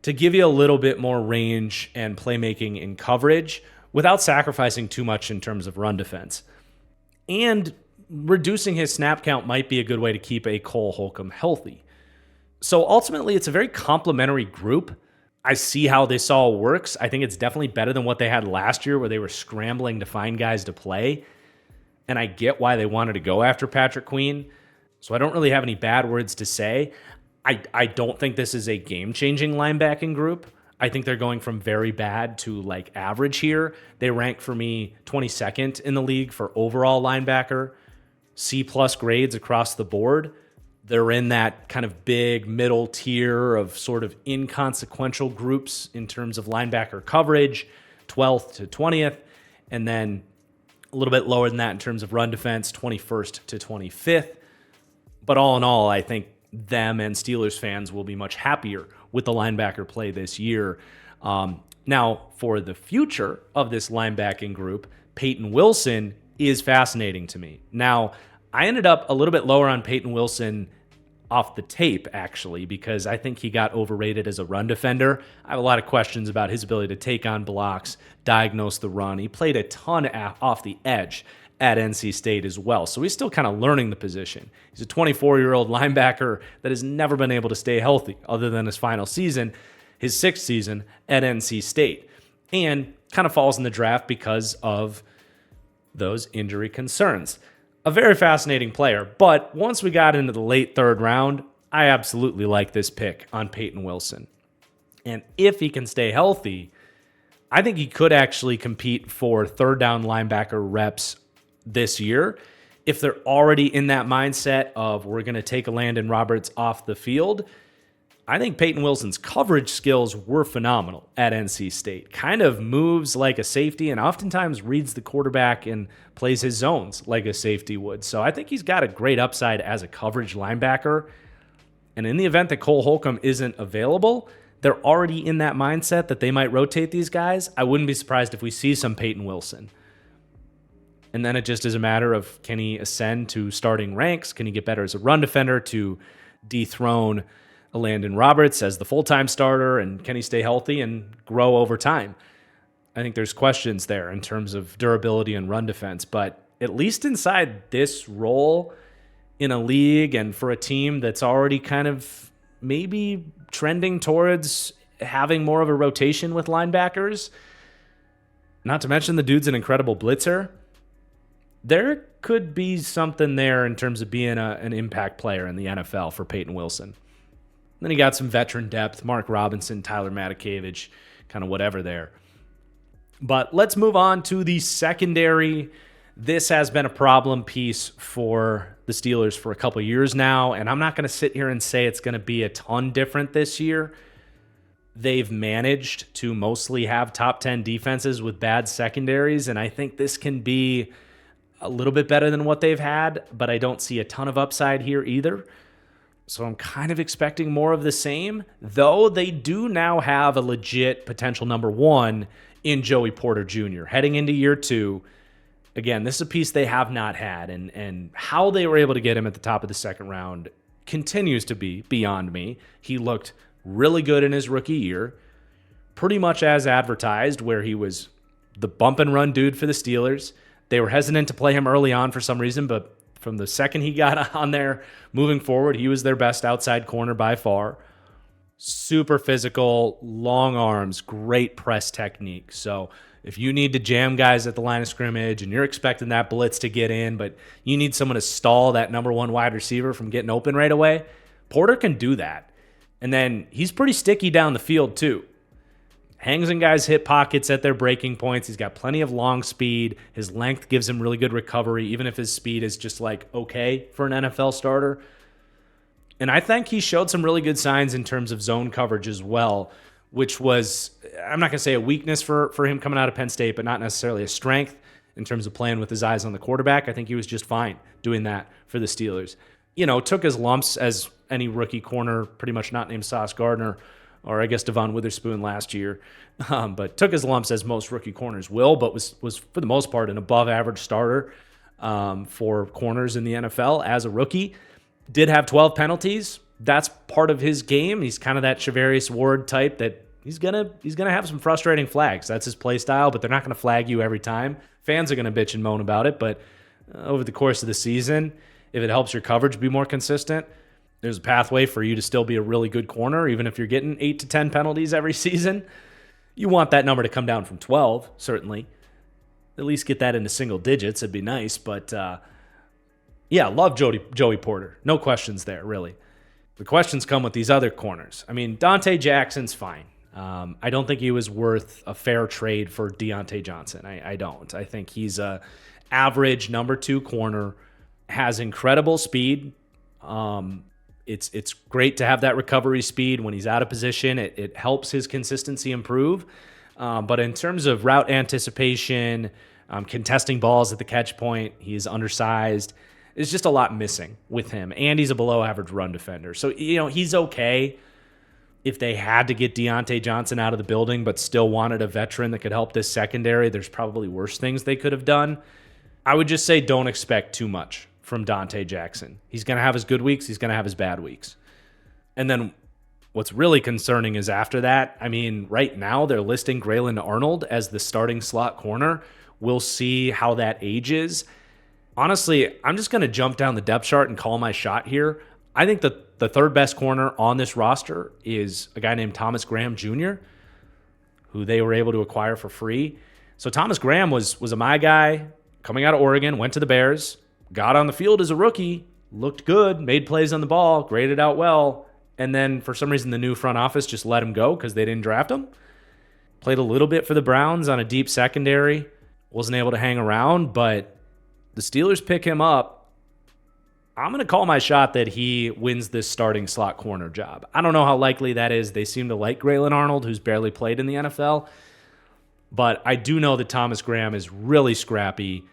to give you a little bit more range and playmaking in coverage without sacrificing too much in terms of run defense. And reducing his snap count might be a good way to keep a Cole Holcomb healthy. So ultimately, it's a very complementary group. I see how this all works. I think it's definitely better than what they had last year where they were scrambling to find guys to play. And I get why they wanted to go after Patrick Queen. So I don't really have any bad words to say. I don't think this is a game-changing linebacking group. I think they're going from very bad to like average here. They rank for me 22nd in the league for overall linebacker, C+ grades across the board. They're in that kind of big middle tier of sort of inconsequential groups in terms of linebacker coverage, 12th to 20th, and then a little bit lower than that in terms of run defense, 21st to 25th. But all in all, I think them and Steelers fans will be much happier with the linebacker play this year. Now, for the future of this linebacking group, Peyton Wilson is fascinating to me. Now, I ended up a little bit lower on Peyton Wilson off the tape, actually, because I think he got overrated as a run defender. I have a lot of questions about his ability to take on blocks, diagnose the run. He played a ton off the edge at NC State as well. So he's still kind of learning the position. He's a 24-year-old linebacker that has never been able to stay healthy other than his final season, his 6th season at NC State, and kind of falls in the draft because of those injury concerns. A very fascinating player. But once we got into the late third round, I absolutely like this pick on Peyton Wilson. And if he can stay healthy, I think he could actually compete for third down linebacker reps this year. If they're already in that mindset of we're going to take a Landon Roberts off the field, I think Peyton Wilson's coverage skills were phenomenal at NC State. Kind of moves like a safety and oftentimes reads the quarterback and plays his zones like a safety would. So I think he's got a great upside as a coverage linebacker. And in the event that Cole Holcomb isn't available, they're already in that mindset that they might rotate these guys. I wouldn't be surprised if we see some Peyton Wilson. And then it just is a matter of, can he ascend to starting ranks? Can he get better as a run defender to dethrone a Landon Roberts as the full-time starter? And can he stay healthy and grow over time? I think there's questions there in terms of durability and run defense. But at least inside this role in a league and for a team that's already kind of maybe trending towards having more of a rotation with linebackers, not to mention the dude's an incredible blitzer, there could be something there in terms of being an impact player in the NFL for Peyton Wilson. Then he got some veteran depth, Mark Robinson, Tyler Matakevich, kind of whatever there. But let's move on to the secondary. This has been a problem piece for the Steelers for a couple years now, and I'm not going to sit here and say it's going to be a ton different this year. They've managed to mostly have top 10 defenses with bad secondaries, and I think this can be a little bit better than what they've had, but I don't see a ton of upside here either. So I'm kind of expecting more of the same, though they do now have a legit potential number one in Joey Porter Jr. heading into year two. Again, this is a piece they have not had, and how they were able to get him at the top of the second round continues to be beyond me. He looked really good in his rookie year, pretty much as advertised, where he was the bump and run dude for the Steelers. They were hesitant to play him early on for some reason, but from the second he got on there moving forward, he was their best outside corner by far. Super physical, long arms, great press technique. So if you need to jam guys at the line of scrimmage and you're expecting that blitz to get in, but you need someone to stall that number one wide receiver from getting open right away, Porter can do that. And then he's pretty sticky down the field too. Hangs in guys' hip pockets at their breaking points. He's got plenty of long speed. His length gives him really good recovery, even if his speed is just like okay for an NFL starter. And I think he showed some really good signs in terms of zone coverage as well, which was, I'm not going to say a weakness for him coming out of Penn State, but not necessarily a strength in terms of playing with his eyes on the quarterback. I think he was just fine doing that for the Steelers. Took his lumps as any rookie corner, pretty much not named Sauce Gardner, or I guess Devon Witherspoon last year, but took his lumps as most rookie corners will, but was for the most part an above-average starter for corners in the NFL as a rookie. Did have 12 penalties. That's part of his game. He's kind of that Charvarius Ward type that he's gonna have some frustrating flags. That's his play style, but they're not gonna flag you every time. Fans are gonna bitch and moan about it, but over the course of the season, if it helps your coverage be more consistent, there's a pathway for you to still be a really good corner, even if you're getting 8 to 10 penalties every season. You want that number to come down from 12, certainly. At least get that into single digits. It'd be nice. But, love Joey Porter. No questions there, really. The questions come with these other corners. I mean, Dante Jackson's fine. I don't think he was worth a fair trade for Deontay Johnson. I don't. I think he's a average number 2 corner, has incredible speed. It's great to have that recovery speed when he's out of position. It helps his consistency improve. But in terms of route anticipation, contesting balls at the catch point, he's undersized. There's just a lot missing with him. And he's a below-average run defender. So, he's okay if they had to get Deontay Johnson out of the building but still wanted a veteran that could help this secondary. There's probably worse things they could have done. I would just say don't expect too much from Dante Jackson. He's going to have his good weeks. He's going to have his bad weeks. And then what's really concerning is after that, I mean, right now they're listing Grayland Arnold as the starting slot corner. We'll see how that ages. Honestly, I'm just going to jump down the depth chart and call my shot here. I think that the third best corner on this roster is a guy named Thomas Graham Jr., who they were able to acquire for free. So Thomas Graham was a my guy coming out of Oregon, went to the Bears, got on the field as a rookie, looked good, made plays on the ball, graded out well, and then for some reason the new front office just let him go because they didn't draft him. Played a little bit for the Browns on a deep secondary, wasn't able to hang around, but the Steelers pick him up. I'm going to call my shot that he wins this starting slot corner job. I don't know how likely that is. They seem to like Grayland Arnold, who's barely played in the NFL. But I do know that Thomas Graham is really scrappy,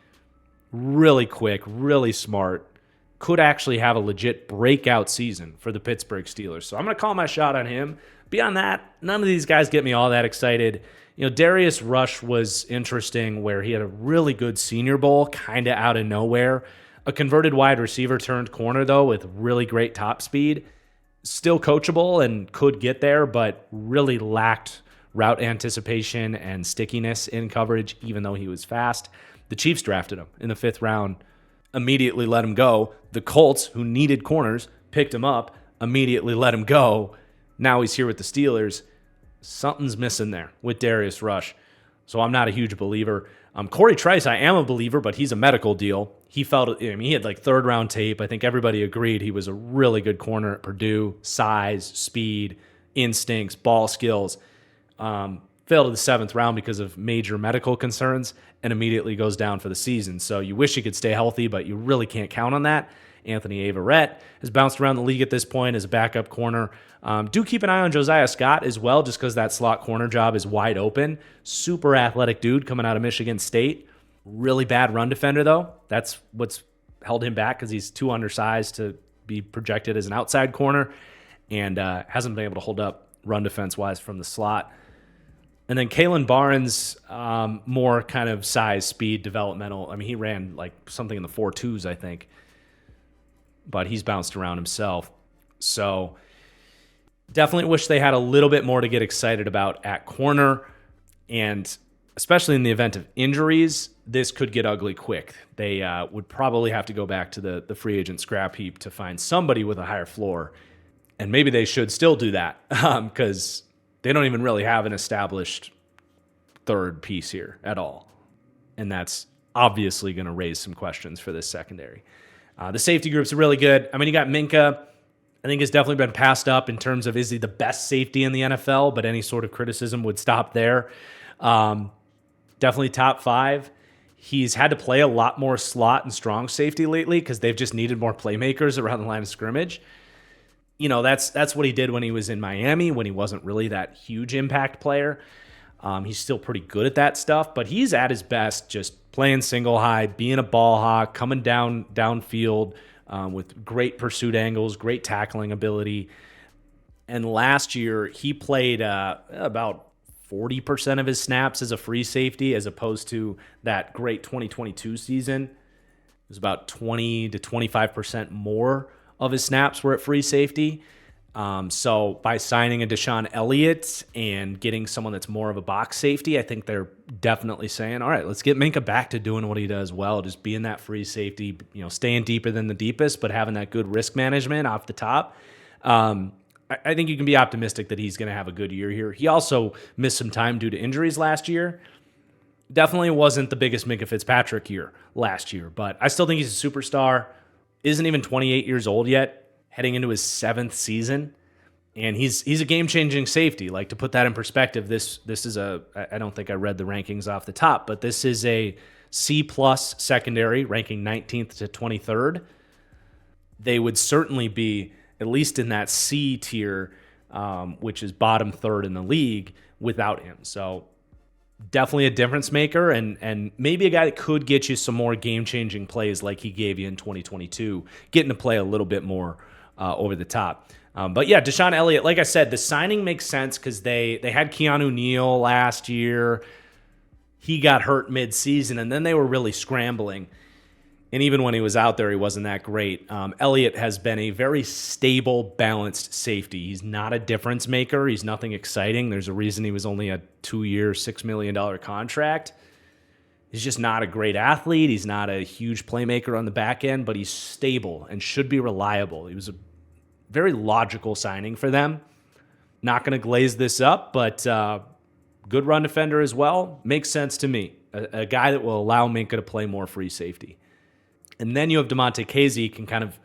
really quick, really smart, could actually have a legit breakout season for the Pittsburgh Steelers. So I'm going to call my shot on him. Beyond that, none of these guys get me all that excited. Darius Rush was interesting where he had a really good Senior Bowl kind of out of nowhere. A converted wide receiver turned corner, though, with really great top speed. Still coachable and could get there, but really lacked route anticipation and stickiness in coverage, even though he was fast. The Chiefs drafted him in the 5th round, immediately let him go. The Colts, who needed corners, picked him up, immediately let him go. Now he's here with the Steelers. Something's missing there with Darius Rush. So I'm not a huge believer. Corey Trice, I am a believer, but he's a medical deal. He he had like 3rd-round tape. I think everybody agreed he was a really good corner at Purdue. Size, speed, instincts, ball skills. Failed to the 7th round because of major medical concerns and immediately goes down for the season. So you wish he could stay healthy, but you really can't count on that. Anthony Averett has bounced around the league at this point as a backup corner. Do keep an eye on Josiah Scott as well, just because that slot corner job is wide open. Super athletic dude coming out of Michigan State. Really bad run defender, though. That's what's held him back because he's too undersized to be projected as an outside corner and hasn't been able to hold up run defense-wise from the slot. And then Kalen Barnes, more kind of size, speed, developmental. I mean, he ran like something in the 4.2s, I think. But he's bounced around himself. So definitely wish they had a little bit more to get excited about at corner. And especially in the event of injuries, this could get ugly quick. They would probably have to go back to the free agent scrap heap to find somebody with a higher floor. And maybe they should still do that because they don't even really have an established third piece here at all. And that's obviously going to raise some questions for this secondary. The safety group's really good. I mean, you got Minka. I think has definitely been passed up in terms of is he the best safety in the NFL, but any sort of criticism would stop there. Definitely top 5. He's had to play a lot more slot and strong safety lately because they've just needed more playmakers around the line of scrimmage. That's what he did when he was in Miami, when he wasn't really that huge impact player. He's still pretty good at that stuff, but he's at his best just playing single high, being a ball hawk, coming downfield with great pursuit angles, great tackling ability. And last year, he played about 40% of his snaps as a free safety as opposed to that great 2022 season. It was about 20 to 25% more of his snaps were at free safety. So by signing a Deshaun Elliott and getting someone that's more of a box safety, I think they're definitely saying, all right, let's get Minka back to doing what he does well, just being that free safety, staying deeper than the deepest, but having that good risk management off the top. I think you can be optimistic that he's going to have a good year here. He also missed some time due to injuries last year. Definitely wasn't the biggest Minka Fitzpatrick year last year, but I still think he's a superstar. Isn't even 28 years old yet, heading into his 7th season, and he's a game-changing safety. Like, to put that in perspective, this is I don't think I read the rankings off the top, but this is a C-plus secondary, ranking 19th to 23rd. They would certainly be at least in that C tier, which is bottom 3rd in the league, without him. So definitely a difference maker and maybe a guy that could get you some more game-changing plays like he gave you in 2022, getting to play a little bit more over the top. But yeah, Deshaun Elliott, like I said, the signing makes sense because they had Keanu Neal last year. He got hurt mid-season, and then they were really scrambling. And even when he was out there, he wasn't that great. Elliott has been a very stable, balanced safety. He's not a difference maker. He's nothing exciting. There's a reason he was only a 2-year, $6 million contract. He's just not a great athlete. He's not a huge playmaker on the back end, but he's stable and should be reliable. He was a very logical signing for them. Not going to glaze this up, but good run defender as well. Makes sense to me. A guy that will allow Minka to play more free safety. And then you have Demonte Casey can kind of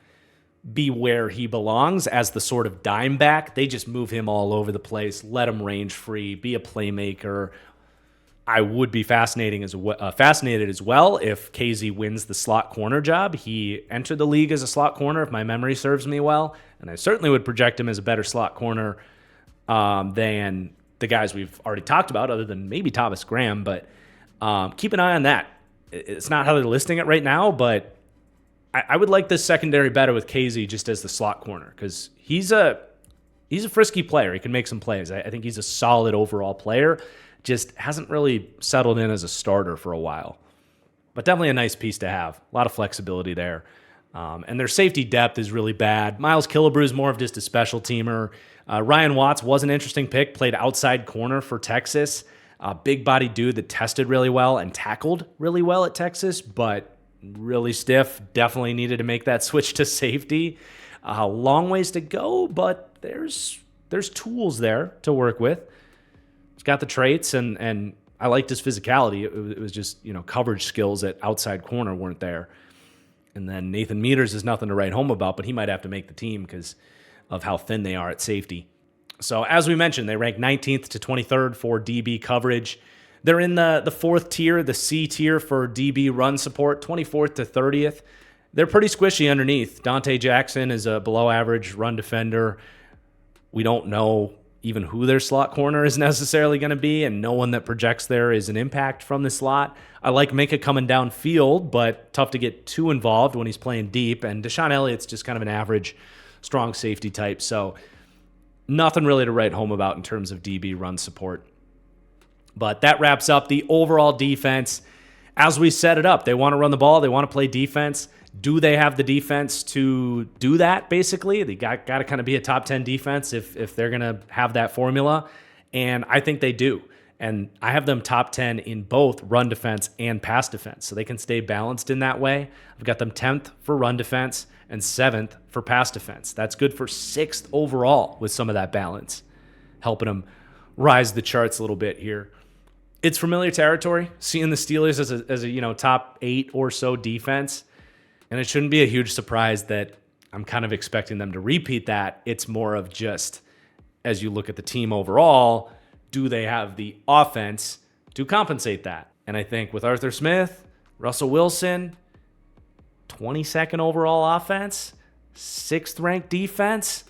be where he belongs as the sort of dime back. They just move him all over the place, let him range free, be a playmaker. I would be fascinated as well if Casey wins the slot corner job. He entered the league as a slot corner, if my memory serves me well, and I certainly would project him as a better slot corner than the guys we've already talked about, other than maybe Thomas Graham. But keep an eye on that. It's not how they're listing it right now, but I would like this secondary better with Casey just as the slot corner, because he's a frisky player. He can make some plays. I think he's a solid overall player. Just hasn't really settled in as a starter for a while. But definitely a nice piece to have. A lot of flexibility there. And their safety depth is really bad. Miles Killebrew is more of just a special teamer. Ryan Watts was an interesting pick, played outside corner for Texas. Big body dude that tested really well and tackled really well at Texas, but really stiff. Definitely needed to make that switch to safety. Long ways to go, but there's tools there to work with. He's got the traits, and I liked his physicality. It was just, coverage skills at outside corner weren't there. And then Nathan Meters is nothing to write home about, but he might have to make the team because of how thin they are at safety. So as we mentioned, they rank 19th to 23rd for DB coverage. They're in the fourth tier, the C tier for DB run support, 24th to 30th. They're pretty squishy underneath. Dante Jackson is a below average run defender. We don't know even who their slot corner is necessarily going to be, and no one that projects there is an impact from the slot. I like Minka coming downfield, but tough to get too involved when he's playing deep, and Deshaun Elliott's just kind of an average, strong safety type, so nothing really to write home about in terms of DB run support. But that wraps up the overall defense. As we set it up, they want to run the ball, they want to play defense. Do they have the defense to do that, basically? They got to kind of be a top 10 defense if they're going to have that formula, and I think they do. And I have them top 10 in both run defense and pass defense, so they can stay balanced in that way. I've got them 10th for run defense and 7th for pass defense. That's good for 6th overall with some of that balance, helping them rise the charts a little bit here. It's familiar territory, seeing the Steelers as a top 8 or so defense. And it shouldn't be a huge surprise that I'm kind of expecting them to repeat that. It's more of just, as you look at the team overall, do they have the offense to compensate that? And I think with Arthur Smith, Russell Wilson, 22nd overall offense, 6th ranked defense,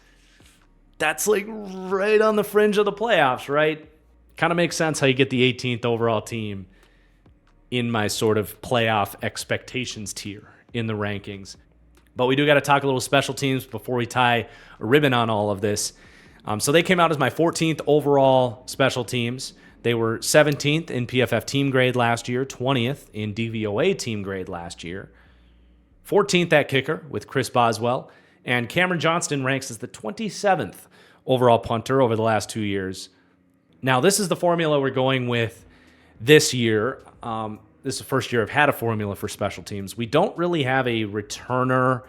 that's like right on the fringe of the playoffs, right? Kind of makes sense how you get the 18th overall team in my sort of playoff expectations tier in the rankings. But we do got to talk a little special teams before we tie a ribbon on all of this. So they came out as my 14th overall special teams. They were 17th in PFF team grade last year, 20th in DVOA team grade last year, 14th at kicker with Chris Boswell, and Cameron Johnston ranks as the 27th overall punter over the last 2 years. Now, this is the formula we're going with this year. This is the first year I've had a formula for special teams. We don't really have a returner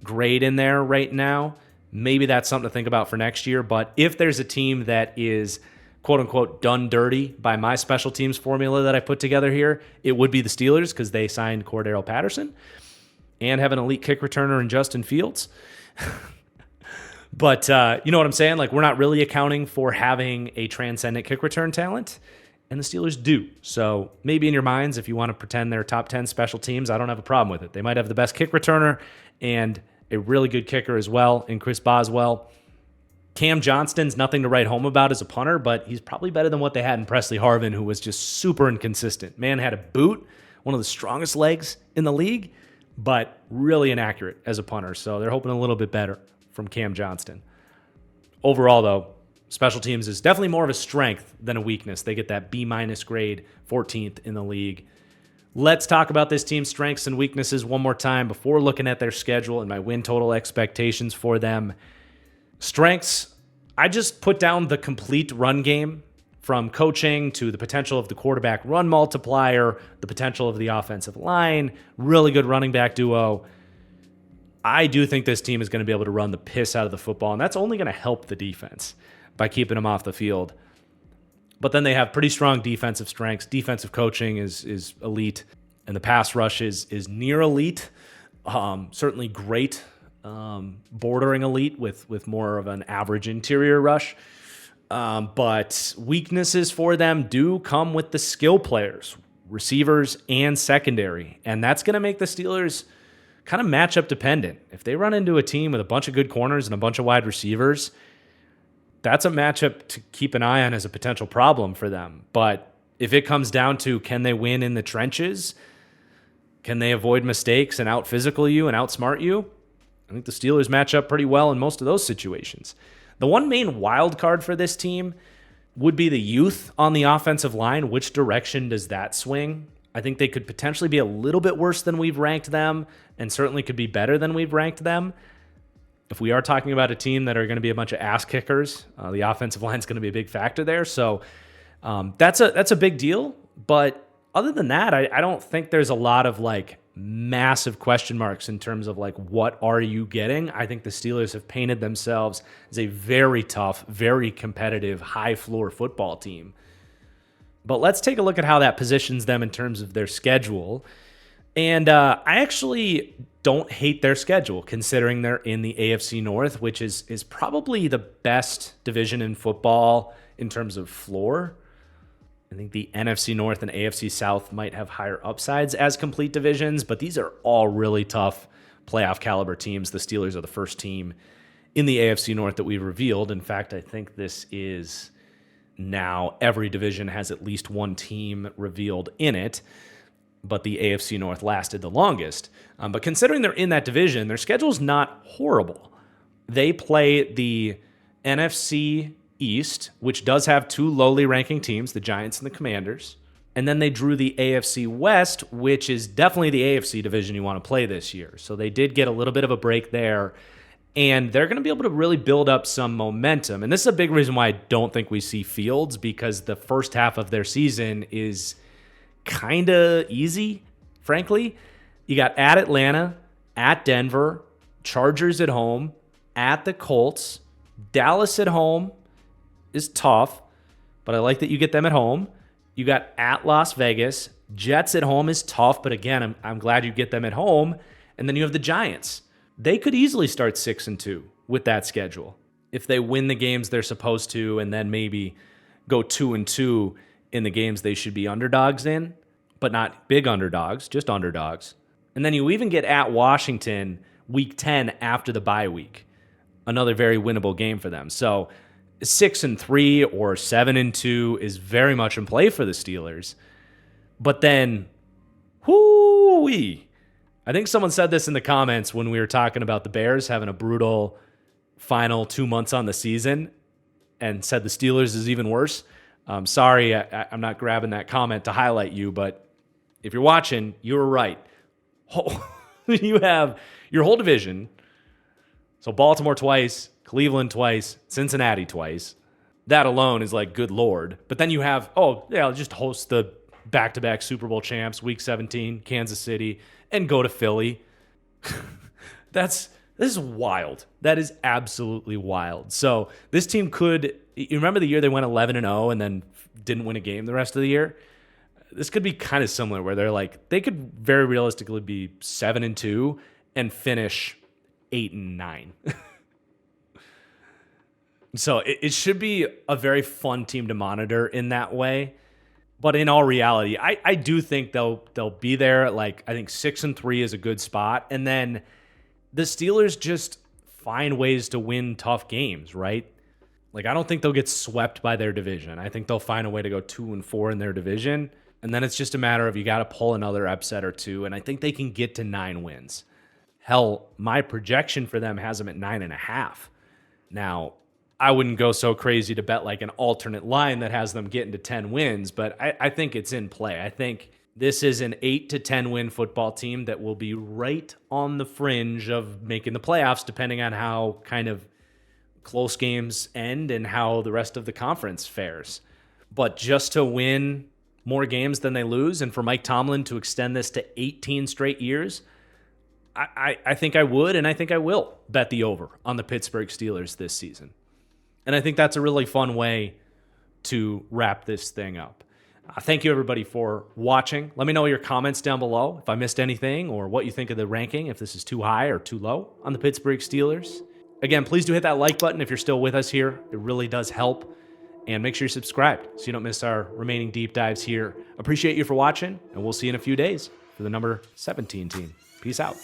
grade in there right now. Maybe that's something to think about for next year. But if there's a team that is, quote unquote, done dirty by my special teams formula that I put together here, it would be the Steelers because they signed Cordero Patterson and have an elite kick returner in Justin Fields. But you know what I'm saying? Like, we're not really accounting for having a transcendent kick return talent. And the Steelers do. So maybe in your minds, if you want to pretend they're top 10 special teams, I don't have a problem with it. They might have the best kick returner and a really good kicker as well in Chris Boswell. Cam Johnston's nothing to write home about as a punter, but he's probably better than what they had in Presley Harvin, who was just super inconsistent. Man had a boot, one of the strongest legs in the league, but really inaccurate as a punter. So they're hoping a little bit better from Cam Johnston. Overall, though, special teams is definitely more of a strength than a weakness. They get that B- grade, 14th in the league. Let's talk about this team's strengths and weaknesses one more time before looking at their schedule and my win total expectations for them. Strengths, I just put down the complete run game, from coaching to the potential of the quarterback run multiplier, the potential of the offensive line, really good running back duo. I do think this team is going to be able to run the piss out of the football, and that's only going to help the defense by keeping them off the field. But then they have pretty strong defensive strengths. Defensive coaching is elite, and the pass rush is near elite. Certainly great, bordering elite with more of an average interior rush. But weaknesses for them do come with the skill players, receivers and secondary. And that's going to make the Steelers kind of matchup dependent. If they run into a team with a bunch of good corners and a bunch of wide receivers, that's a matchup to keep an eye on as a potential problem for them. But if it comes down to can they win in the trenches, can they avoid mistakes and out-physical you and outsmart you, I think the Steelers match up pretty well in most of those situations. The one main wild card for this team would be the youth on the offensive line. Which direction does that swing? I think they could potentially be a little bit worse than we've ranked them, and certainly could be better than we've ranked them. If we are talking about a team that are going to be a bunch of ass kickers, the offensive line is going to be a big factor there. So that's a big deal. But other than that, I don't think there's a lot of massive question marks in terms of what are you getting. I think the Steelers have painted themselves as a very tough, very competitive, high floor football team. But let's take a look at how that positions them in terms of their schedule. And I actually don't hate their schedule, considering they're in the AFC North, which is probably the best division in football in terms of floor. I think the NFC North and AFC South might have higher upsides as complete divisions, but these are all really tough playoff caliber teams. The Steelers are the first team in the AFC North that we've revealed. In fact, I think this is now every division has at least one team revealed in it, but the AFC North lasted the longest. But considering they're in that division, their schedule's not horrible. They play the NFC East, which does have two lowly ranking teams, the Giants and the Commanders. And then they drew the AFC West, which is definitely the AFC division you want to play this year. So they did get a little bit of a break there. And they're going to be able to really build up some momentum. And this is a big reason why I don't think we see Fields, because the first half of their season is kind of easy, frankly. You got at Atlanta, at Denver, Chargers at home, at the Colts, Dallas at home is tough, but I like that you get them at home. You got at Las Vegas, Jets at home is tough, but again, I'm glad you get them at home. And then you have the Giants. They could easily start 6-2 with that schedule if they win the games they're supposed to, and then maybe go 2-2 in the games they should be underdogs in, but not big underdogs, just underdogs. And then you even get at Washington week 10 after the bye week. Another very winnable game for them. So 6-3 or 7-2 is very much in play for the Steelers. But then, I think someone said this in the comments when we were talking about the Bears having a brutal final 2 months on the season, and said the Steelers is even worse. Sorry, I'm not grabbing that comment to highlight you, but if you're watching, you were right. You have your whole division. So Baltimore twice, Cleveland twice, Cincinnati twice. That alone is good Lord. But then you have, just host the back-to-back Super Bowl champs, Week 17, Kansas City, and go to Philly. This is wild. That is absolutely wild. So this team could, you remember the year they went 11-0 and then didn't win a game the rest of the year? This could be kind of similar, where they could very realistically be 7-2 and finish 8-9. So it should be a very fun team to monitor in that way. But in all reality, I do think they'll be there. I think 6-3 is a good spot. And then the Steelers just find ways to win tough games, right? I don't think they'll get swept by their division. I think they'll find a way to go 2-4 in their division. And then it's just a matter of you got to pull another upset or two. And I think they can get to 9 wins. Hell, my projection for them has them at 9.5. Now, I wouldn't go so crazy to bet an alternate line that has them getting to 10 wins, but I think it's in play. I think this is an 8-10 win football team that will be right on the fringe of making the playoffs, depending on how kind of close games end and how the rest of the conference fares. But just to win more games than they lose, and for Mike Tomlin to extend this to 18 straight years, I think I would, and I think I will bet the over on the Pittsburgh Steelers this season. And I think that's a really fun way to wrap this thing up. Thank you, everybody, for watching. Let me know your comments down below if I missed anything or what you think of the ranking, if this is too high or too low on the Pittsburgh Steelers. Again, please do hit that like button if you're still with us here. It really does help. And make sure you're subscribed so you don't miss our remaining deep dives here. Appreciate you for watching, and we'll see you in a few days for the number 17 team. Peace out.